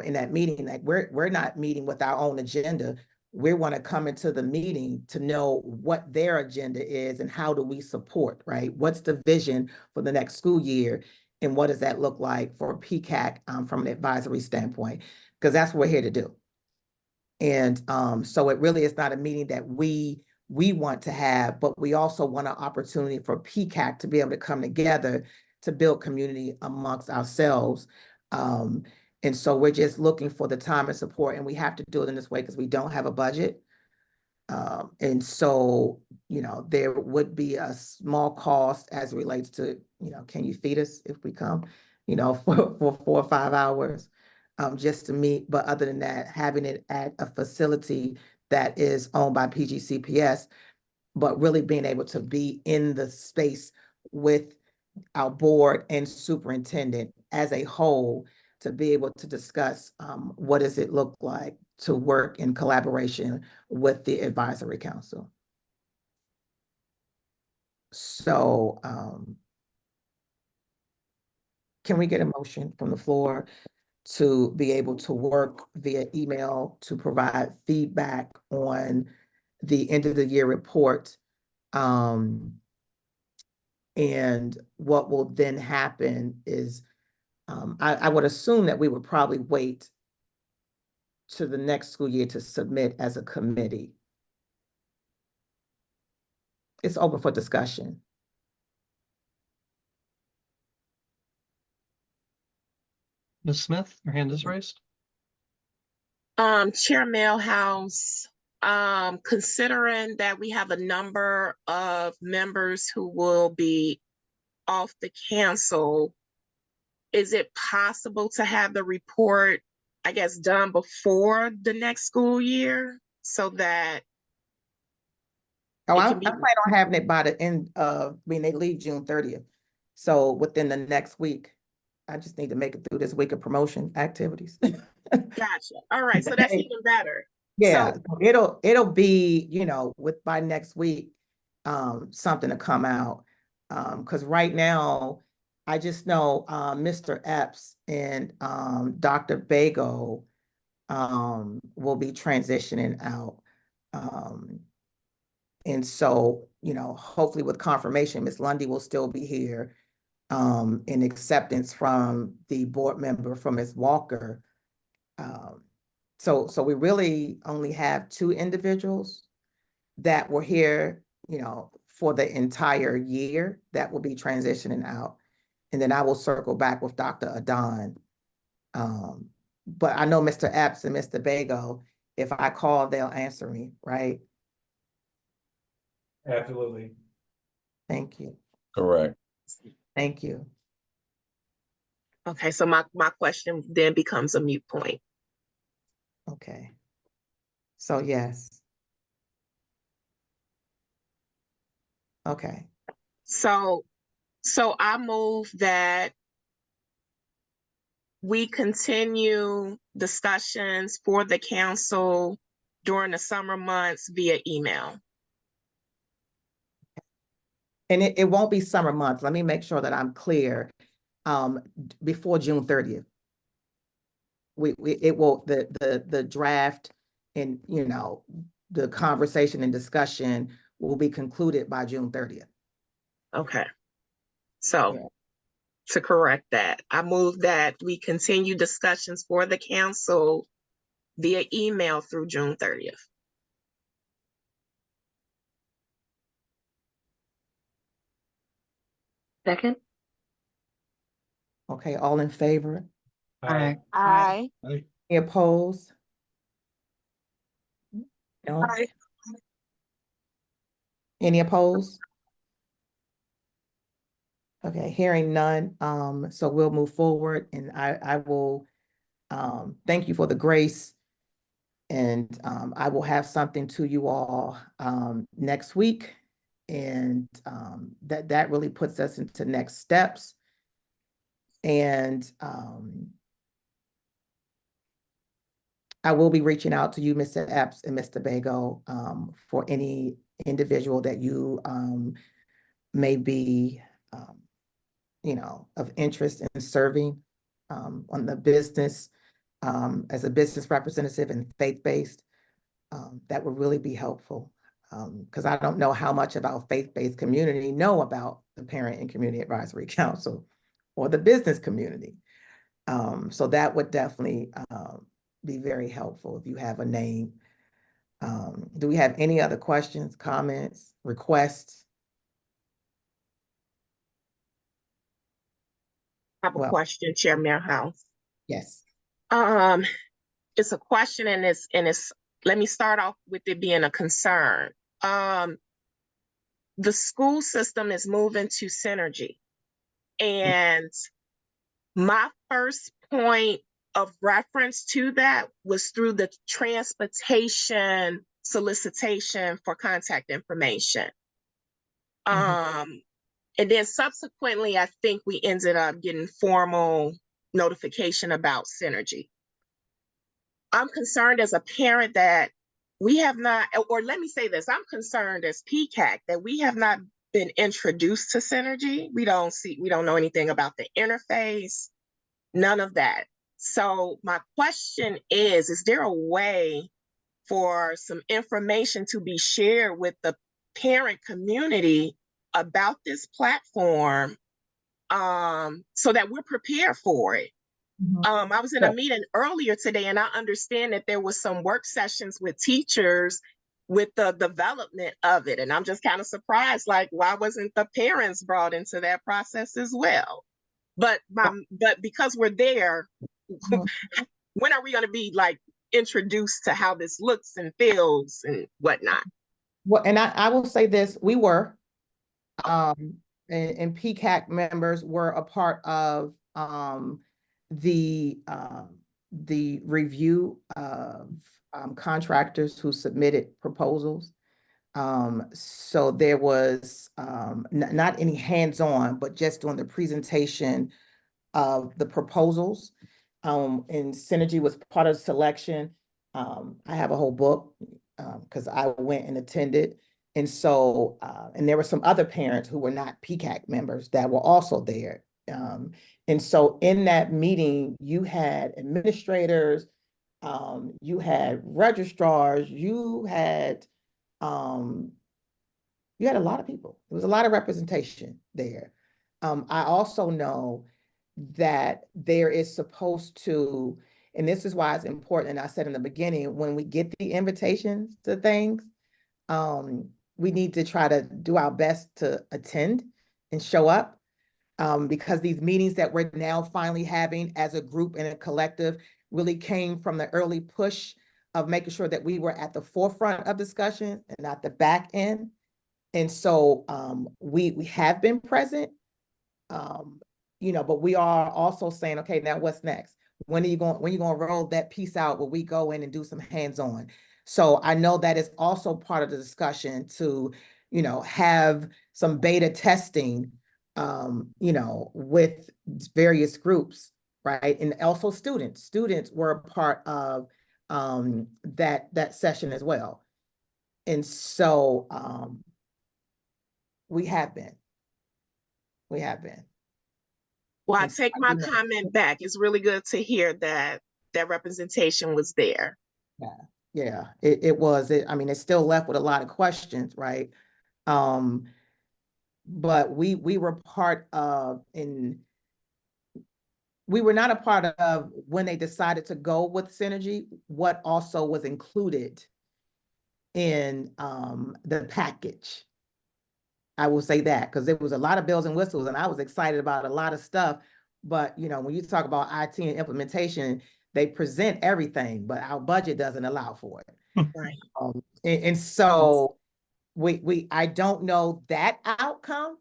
in that meeting, like we're not meeting with our own agenda. We want to come into the meeting to know what their agenda is and how do we support, right? What's the vision for the next school year? And what does that look like for PCAC from an advisory standpoint? Because that's what we're here to do. And so it really is not a meeting that we want to have, but we also want an opportunity for PCAC to be able to come together to build community amongst ourselves. And so we're just looking for the time and support, and we have to do it in this way because we don't have a budget. And so, you know, there would be a small cost as it relates to, you know, can you feed us if we come, you know, for 4 or 5 hours, just to meet. But other than that, having it at a facility that is owned by PGCPS, but really being able to be in the space with our board and superintendent as a whole to be able to discuss what does it look like to work in collaboration with the advisory council. So can we get a motion from the floor to be able to work via email to provide feedback on the end of the year report? And what will then happen is I would assume that we would probably wait to the next school year to submit as a committee. It's open for discussion. Ms. Smith, your hand is raised. Chair Millhouse, considering that we have a number of members who will be off the council, is it possible to have the report, I guess, done before the next school year so that Oh, it I can be- plan on having it by the end of, I mean, they leave June 30th. So within the next week, I just need to make it through this week of promotion activities. Gotcha. All right, so that's even better. Yeah, So- it'll be, you know, by next week, something to come out. Because right now, I just know Mr. Epps and Dr. Bago will be transitioning out. And so, you know, hopefully with confirmation, Ms. Lundy will still be here in acceptance from the board member, from Ms. Walker. So we really only have 2 individuals that were here, you know, for the entire year that will be transitioning out. And then I will circle back with Dr. Adon. But I know Mr. Epps and Mr. Bago, if I call, they'll answer me, right? Absolutely. Thank you. Correct. Thank you. Okay, so my question then becomes a moot point. Okay. So yes. Okay. So I move that we continue discussions for the council during the summer months via email. And it won't be summer months. Let me make sure that I'm clear. Before June 30th. It will, the draft and, you know, the conversation and discussion will be concluded by June 30th. Okay. So Yeah. to correct that, I move that we continue discussions for the council via email through June 30th. Second? Okay, all in favor? Aye. Aye. Aye. Any opposed? No? Aye. Any opposed? Okay, hearing none, so we'll move forward, and I will thank you for the grace. And I will have something to you all next week. And that really puts us into next steps. And I will be reaching out to you, Mr. Epps and Mr. Bago, for any individual that you may be, you know, of interest in serving on the business as a business representative and faith-based. That would really be helpful because I don't know how much of our faith-based community know about the Parent and Community Advisory Council. or the business community. So that would definitely be very helpful if you have a name. Do we have any other questions, comments, requests? I have a Well- question, Chair House. Yes. It's a question and it's, let me start off with it being a concern. The school system is moving to Synergy. And my first point of reference to that was through the transportation solicitation for contact information. And then subsequently, I think we ended up getting formal notification about Synergy. I'm concerned as a parent that we have not, or let me say this, I'm concerned as PCAC that we have not been introduced to Synergy. We don't know anything about the interface, none of that. So my question is there a way for some information to be shared with the parent community about this platform, so that we're prepared for it? I was in a meeting earlier today and I understand that there was some work sessions with teachers with the development of it. And I'm just kind of surprised, like, why wasn't the parents brought into that process as well? But because we're there, when are we going to be like introduced to how this looks and feels and whatnot? Well, and I will say this, we were, and PCAC members were a part of the review of contractors who submitted proposals. So there was not any hands-on, but just on the presentation of the proposals. And Synergy was part of the selection. I have a whole book because I went and attended. And so, and there were some other parents who were not PCAC members that were also there. And so in that meeting, you had administrators, you had registrars, you had a lot of people. There was a lot of representation there. I also know that there is supposed to, and this is why it's important, and I said in the beginning, when we get the invitations to things, we need to try to do our best to attend and show up, because these meetings that we're now finally having as a group and a collective really came from the early push of making sure that we were at the forefront of discussion and not the back end. And so we have been present, but we are also saying, okay, now what's next? When are you going to roll that piece out where we go in and do some hands-on? So I know that is also part of the discussion to, have some beta testing, with various groups, right? And also students were a part of that session as well. And so we have been. Well, I take my comment back. It's really good to hear that representation was there. Yeah, it was. I mean, it's still left with a lot of questions, right? But we were part of, we were not a part of when they decided to go with Synergy, what also was included in the package. I will say that, because there was a lot of bells and whistles and I was excited about a lot of stuff. But, when you talk about IT and implementation, they present everything, but our budget doesn't allow for it. Right. And so I don't know that outcome,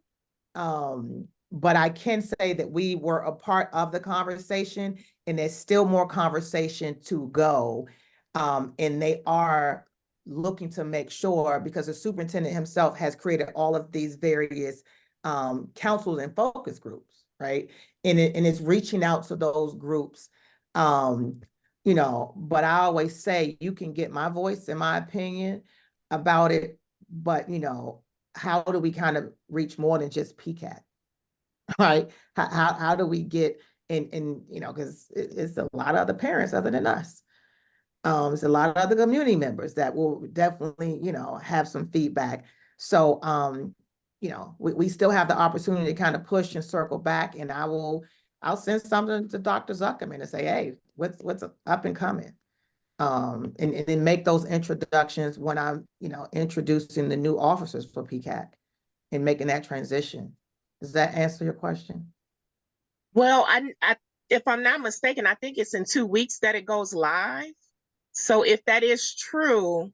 but I can say that we were a part of the conversation and there's still more conversation to go. And they are looking to make sure, because the superintendent himself has created all of these various councils and focus groups, right? And it's reaching out to those groups, but I always say you can get my voice and my opinion about it, but how do we kind of reach more than just PCAC, right? How do we get in, because it's a lot of other parents other than us. It's a lot of other community members that will definitely, have some feedback. So we still have the opportunity to kind of push and circle back, and I'll send something to Dr. Zuckerman and say, hey, what's up and coming? And then make those introductions when I'm, introducing the new officers for PCAC and making that transition. Does that answer your question? Well, if I'm not mistaken, I think it's in 2 weeks that it goes live. So if that is true,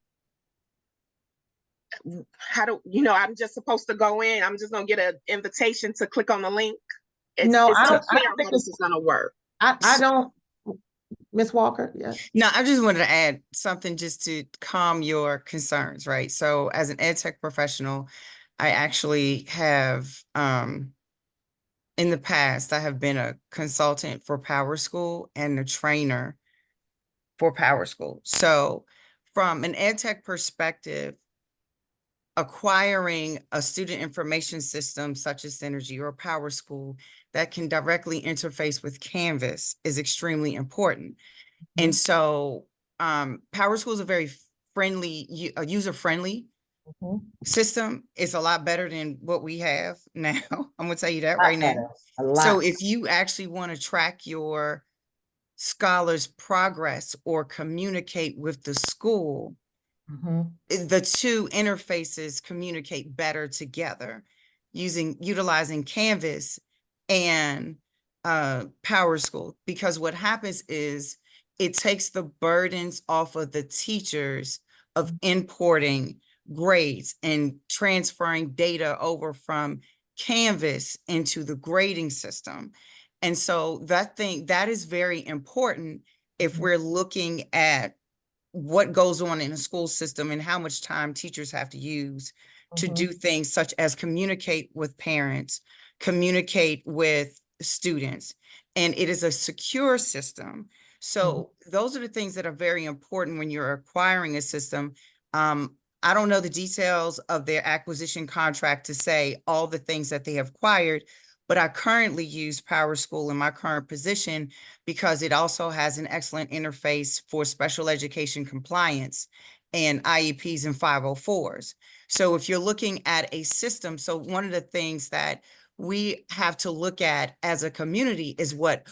I'm just supposed to go in, I'm just gonna get an invitation to click on the link. No, it's I don't unclear think how this is gonna work. I don't, Ms. Walker, yes. No, I just wanted to add something just to calm your concerns, right? So as an ed tech professional, I actually have, in the past, I have been a consultant for Power School and a trainer for Power School. So from an ed tech perspective, acquiring a student information system such as Synergy or Power School that can directly interface with Canvas is extremely important. And so Power School is a very friendly, user-friendly system. It's a lot better than what we have now. I'm gonna tell you that right now. So if you actually want to track your scholars' progress or communicate with the school, the two interfaces communicate better together utilizing Canvas and Power School, because what happens is it takes the burdens off of the teachers of importing grades and transferring data over from Canvas into the grading system. And so that is very important if we're looking at what goes on in a school system and how much time teachers have to use to do things such as communicate with parents, communicate with students, and it is a secure system. So those are the things that are very important when you're acquiring a system. I don't know the details of their acquisition contract to say all the things that they have acquired, but I currently use Power School in my current position because it also has an excellent interface for special education compliance and IEPs and 504s. So if you're looking at a system, so one of the things that we have to look at as a community is what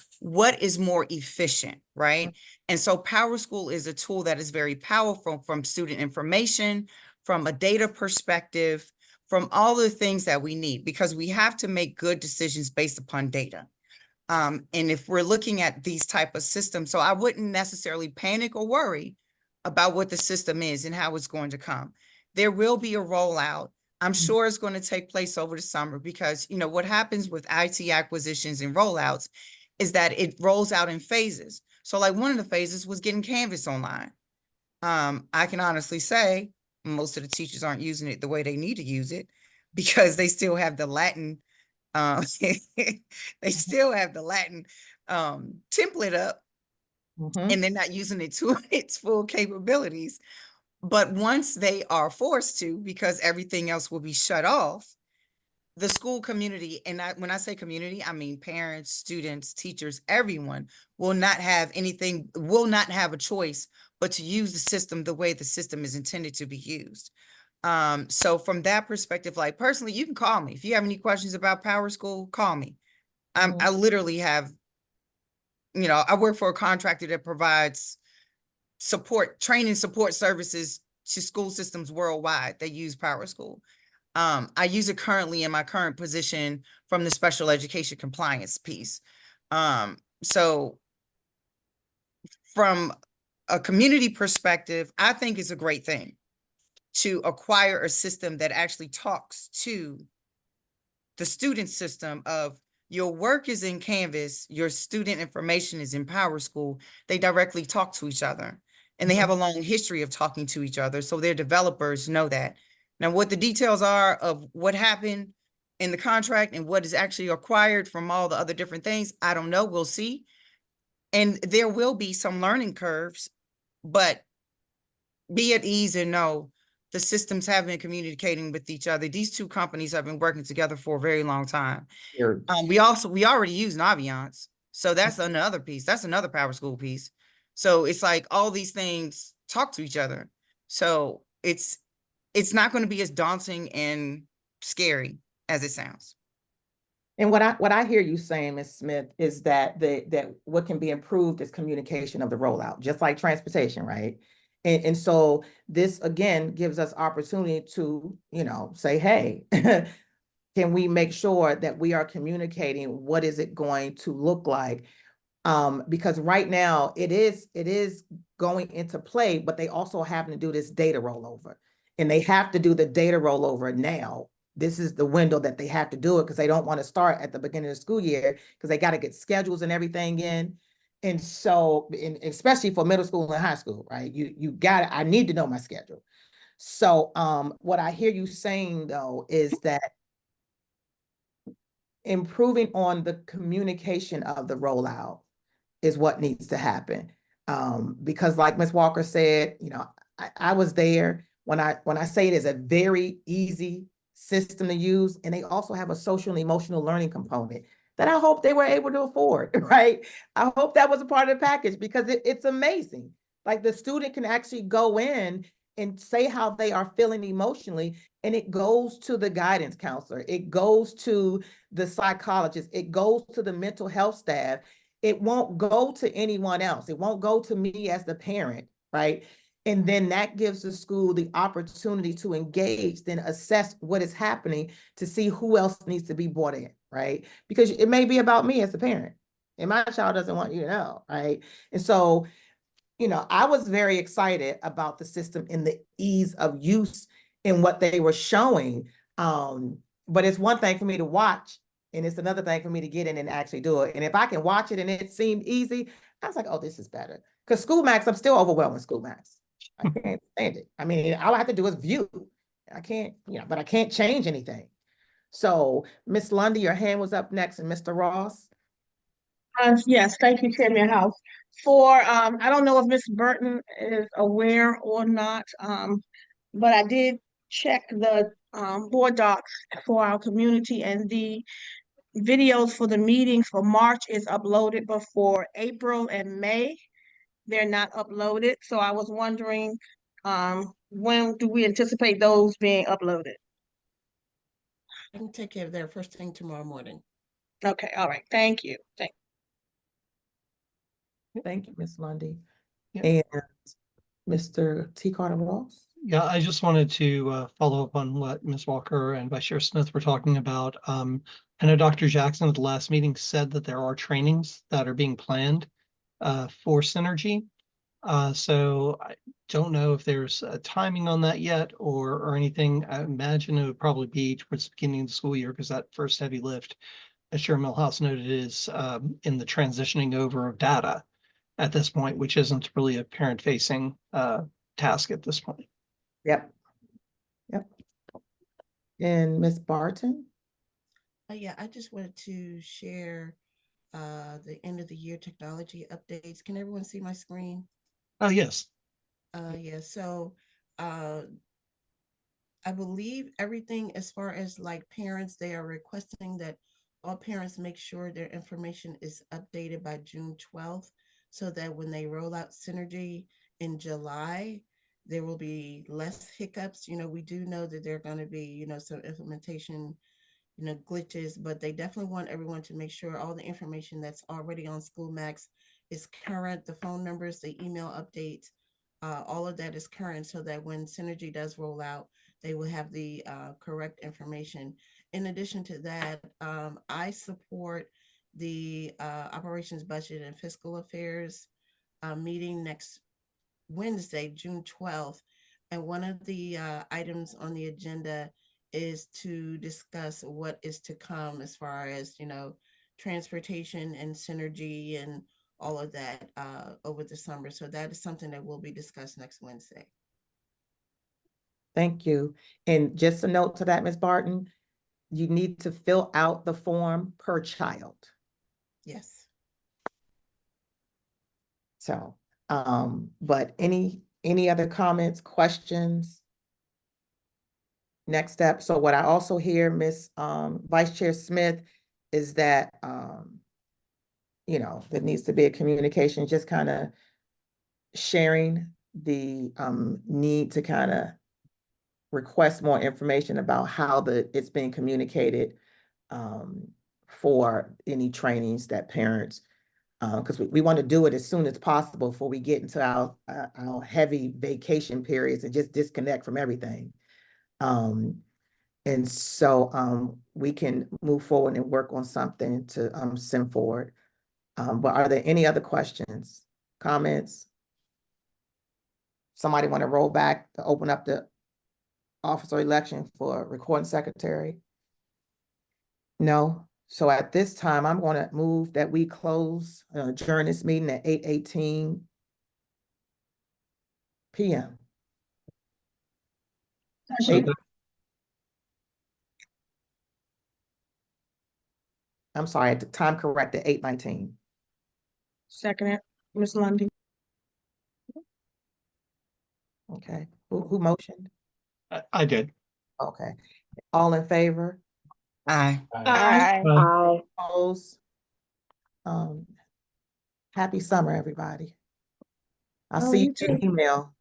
is more efficient, right? And so Power School is a tool that is very powerful from student information, from a data perspective, from all the things that we need, because we have to make good decisions based upon data. And if we're looking at these type of systems, so I wouldn't necessarily panic or worry about what the system is and how it's going to come. There will be a rollout. I'm sure it's going to take place over the summer because, what happens with IT acquisitions and rollouts is that it rolls out in phases. So like one of the phases was getting Canvas online. I can honestly say most of the teachers aren't using it the way they need to use it because they still have the Latin, template up and they're not using it to its full capabilities. But once they are forced to, because everything else will be shut off, the school community, and when I say community, I mean parents, students, teachers, everyone will not have a choice but to use the system the way the system is intended to be used. So from that perspective, like personally, you can call me. If you have any questions about Power School, call me. I literally have, I work for a contractor that provides training support services to school systems worldwide that use Power School. I use it currently in my current position from the special education compliance piece. So from a community perspective, I think it's a great thing to acquire a system that actually talks to the student system of your work is in Canvas, your student information is in Power School. They directly talk to each other and they have a long history of talking to each other. So their developers know that. Now, what the details are of what happened in the contract and what is actually acquired from all the other different things, I don't know. We'll see. And there will be some learning curves, but be at ease and know the systems have been communicating with each other. These two companies have been working together for a very long time. We already use Naviance. So that's another piece. That's another Power School piece. So it's like all these things talk to each other. So it's not going to be as daunting and scary as it sounds. And what I hear you saying, Ms. Smith, is that that what can be improved is communication of the rollout, just like transportation, right? And so this again gives us opportunity to, say, hey, can we make sure that we are communicating what is it going to look like? Because right now it is going into play, but they also have to do this data rollover, and they have to do the data rollover now. This is the window that they have to do it because they don't want to start at the beginning of the school year because they got to get schedules and everything in. And so, especially for middle school and high school, right? I need to know my schedule. So what I hear you saying though is that improving on the communication of the rollout is what needs to happen. Because like Ms. Walker said, I was there when I say it is a very easy system to use, and they also have a social and emotional learning component that I hope they were able to afford, right? I hope that was a part of the package because it's amazing. Like the student can actually go in and say how they are feeling emotionally, and it goes to the guidance counselor, it goes to the psychologist, it goes to the mental health staff. It won't go to anyone else. It won't go to me as the parent, right? And then that gives the school the opportunity to engage, then assess what is happening to see who else needs to be brought in, right? Because it may be about me as a parent, and my child doesn't want you to know, right? And so, I was very excited about the system and the ease of use in what they were showing. But it's one thing for me to watch, and it's another thing for me to get in and actually do it. And if I can watch it and it seemed easy, I was like, oh, this is better. Because School Max, I'm still overwhelmed with School Max. I can't stand it. I mean, all I have to do is view. I can't, but I can't change anything. So Miss Lundy, your hand was up next, and Mr. Ross. Yes, thank you, Chairman House. I don't know if Ms. Burton is aware or not, but I did check the board docs for our community, and the videos for the meetings for March is uploaded, but for April and May, they're not uploaded. So I was wondering, when do we anticipate those being uploaded? I can take care of that first thing tomorrow morning. Okay, all right, thank you. Thank you, Ms. Lundy. Yeah. And Mr. T. Carter Ross. Yeah, I just wanted to follow up on what Ms. Walker and Vice Chair Smith were talking about. I know Dr. Jackson at the last meeting said that there are trainings that are being planned for Synergy. So I don't know if there's a timing on that yet or anything. I imagine it would probably be towards the beginning of the school year because that first heavy lift, as Chair Millhouse noted, is in the transitioning over of data at this point, which isn't really a parent-facing task at this point. Yep. And Ms. Barton. Yeah, I just wanted to share the end of the year technology updates. Can everyone see my screen? Oh, yes. Yeah, so I believe everything as far as like parents, they are requesting that all parents make sure their information is updated by June 12th so that when they roll out Synergy in July, there will be less hiccups. We do know that there are going to be, some implementation, glitches, but they definitely want everyone to make sure all the information that's already on School Max is current, the phone numbers, the email updates, all of that is current so that when Synergy does roll out, they will have the correct information. In addition to that, I support the operations budget and fiscal affairs meeting next Wednesday, June 12th. And one of the items on the agenda is to discuss what is to come as far as, transportation and Synergy and all of that over the summer. So that is something that will be discussed next Wednesday. Thank you. And just a note to that, Ms. Barton, you need to fill out the form per child. Yes. So, but any other comments, questions? Next step. So what I also hear, Ms. Vice Chair Smith, is that, there needs to be a communication, just kind of sharing the need to kind of request more information about how it's being communicated for any trainings that parents, because we want to do it as soon as possible before we get into our heavy vacation periods and just disconnect from everything. And so we can move forward and work on something to send forward. But are there any other questions, comments? Somebody want to roll back to open up the officer election for recording secretary? No. So at this time, I'm going to move that we close, adjourn this meeting at 8:18 p.m. Second. I'm sorry, at the time correct at 8:19. Second, Ms. Lundy. Okay, who motioned? I did. Okay, all in favor? Aye. Aye. Aye. Opposed? Happy summer, everybody. I'll Oh, see you you in too. email.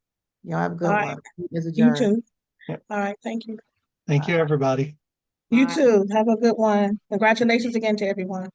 Y'all have a good All right. one. Meeting is You adjourned. too. All right, thank you. Thank you, everybody. You Bye. too. Have a good one. Congratulations again to everyone.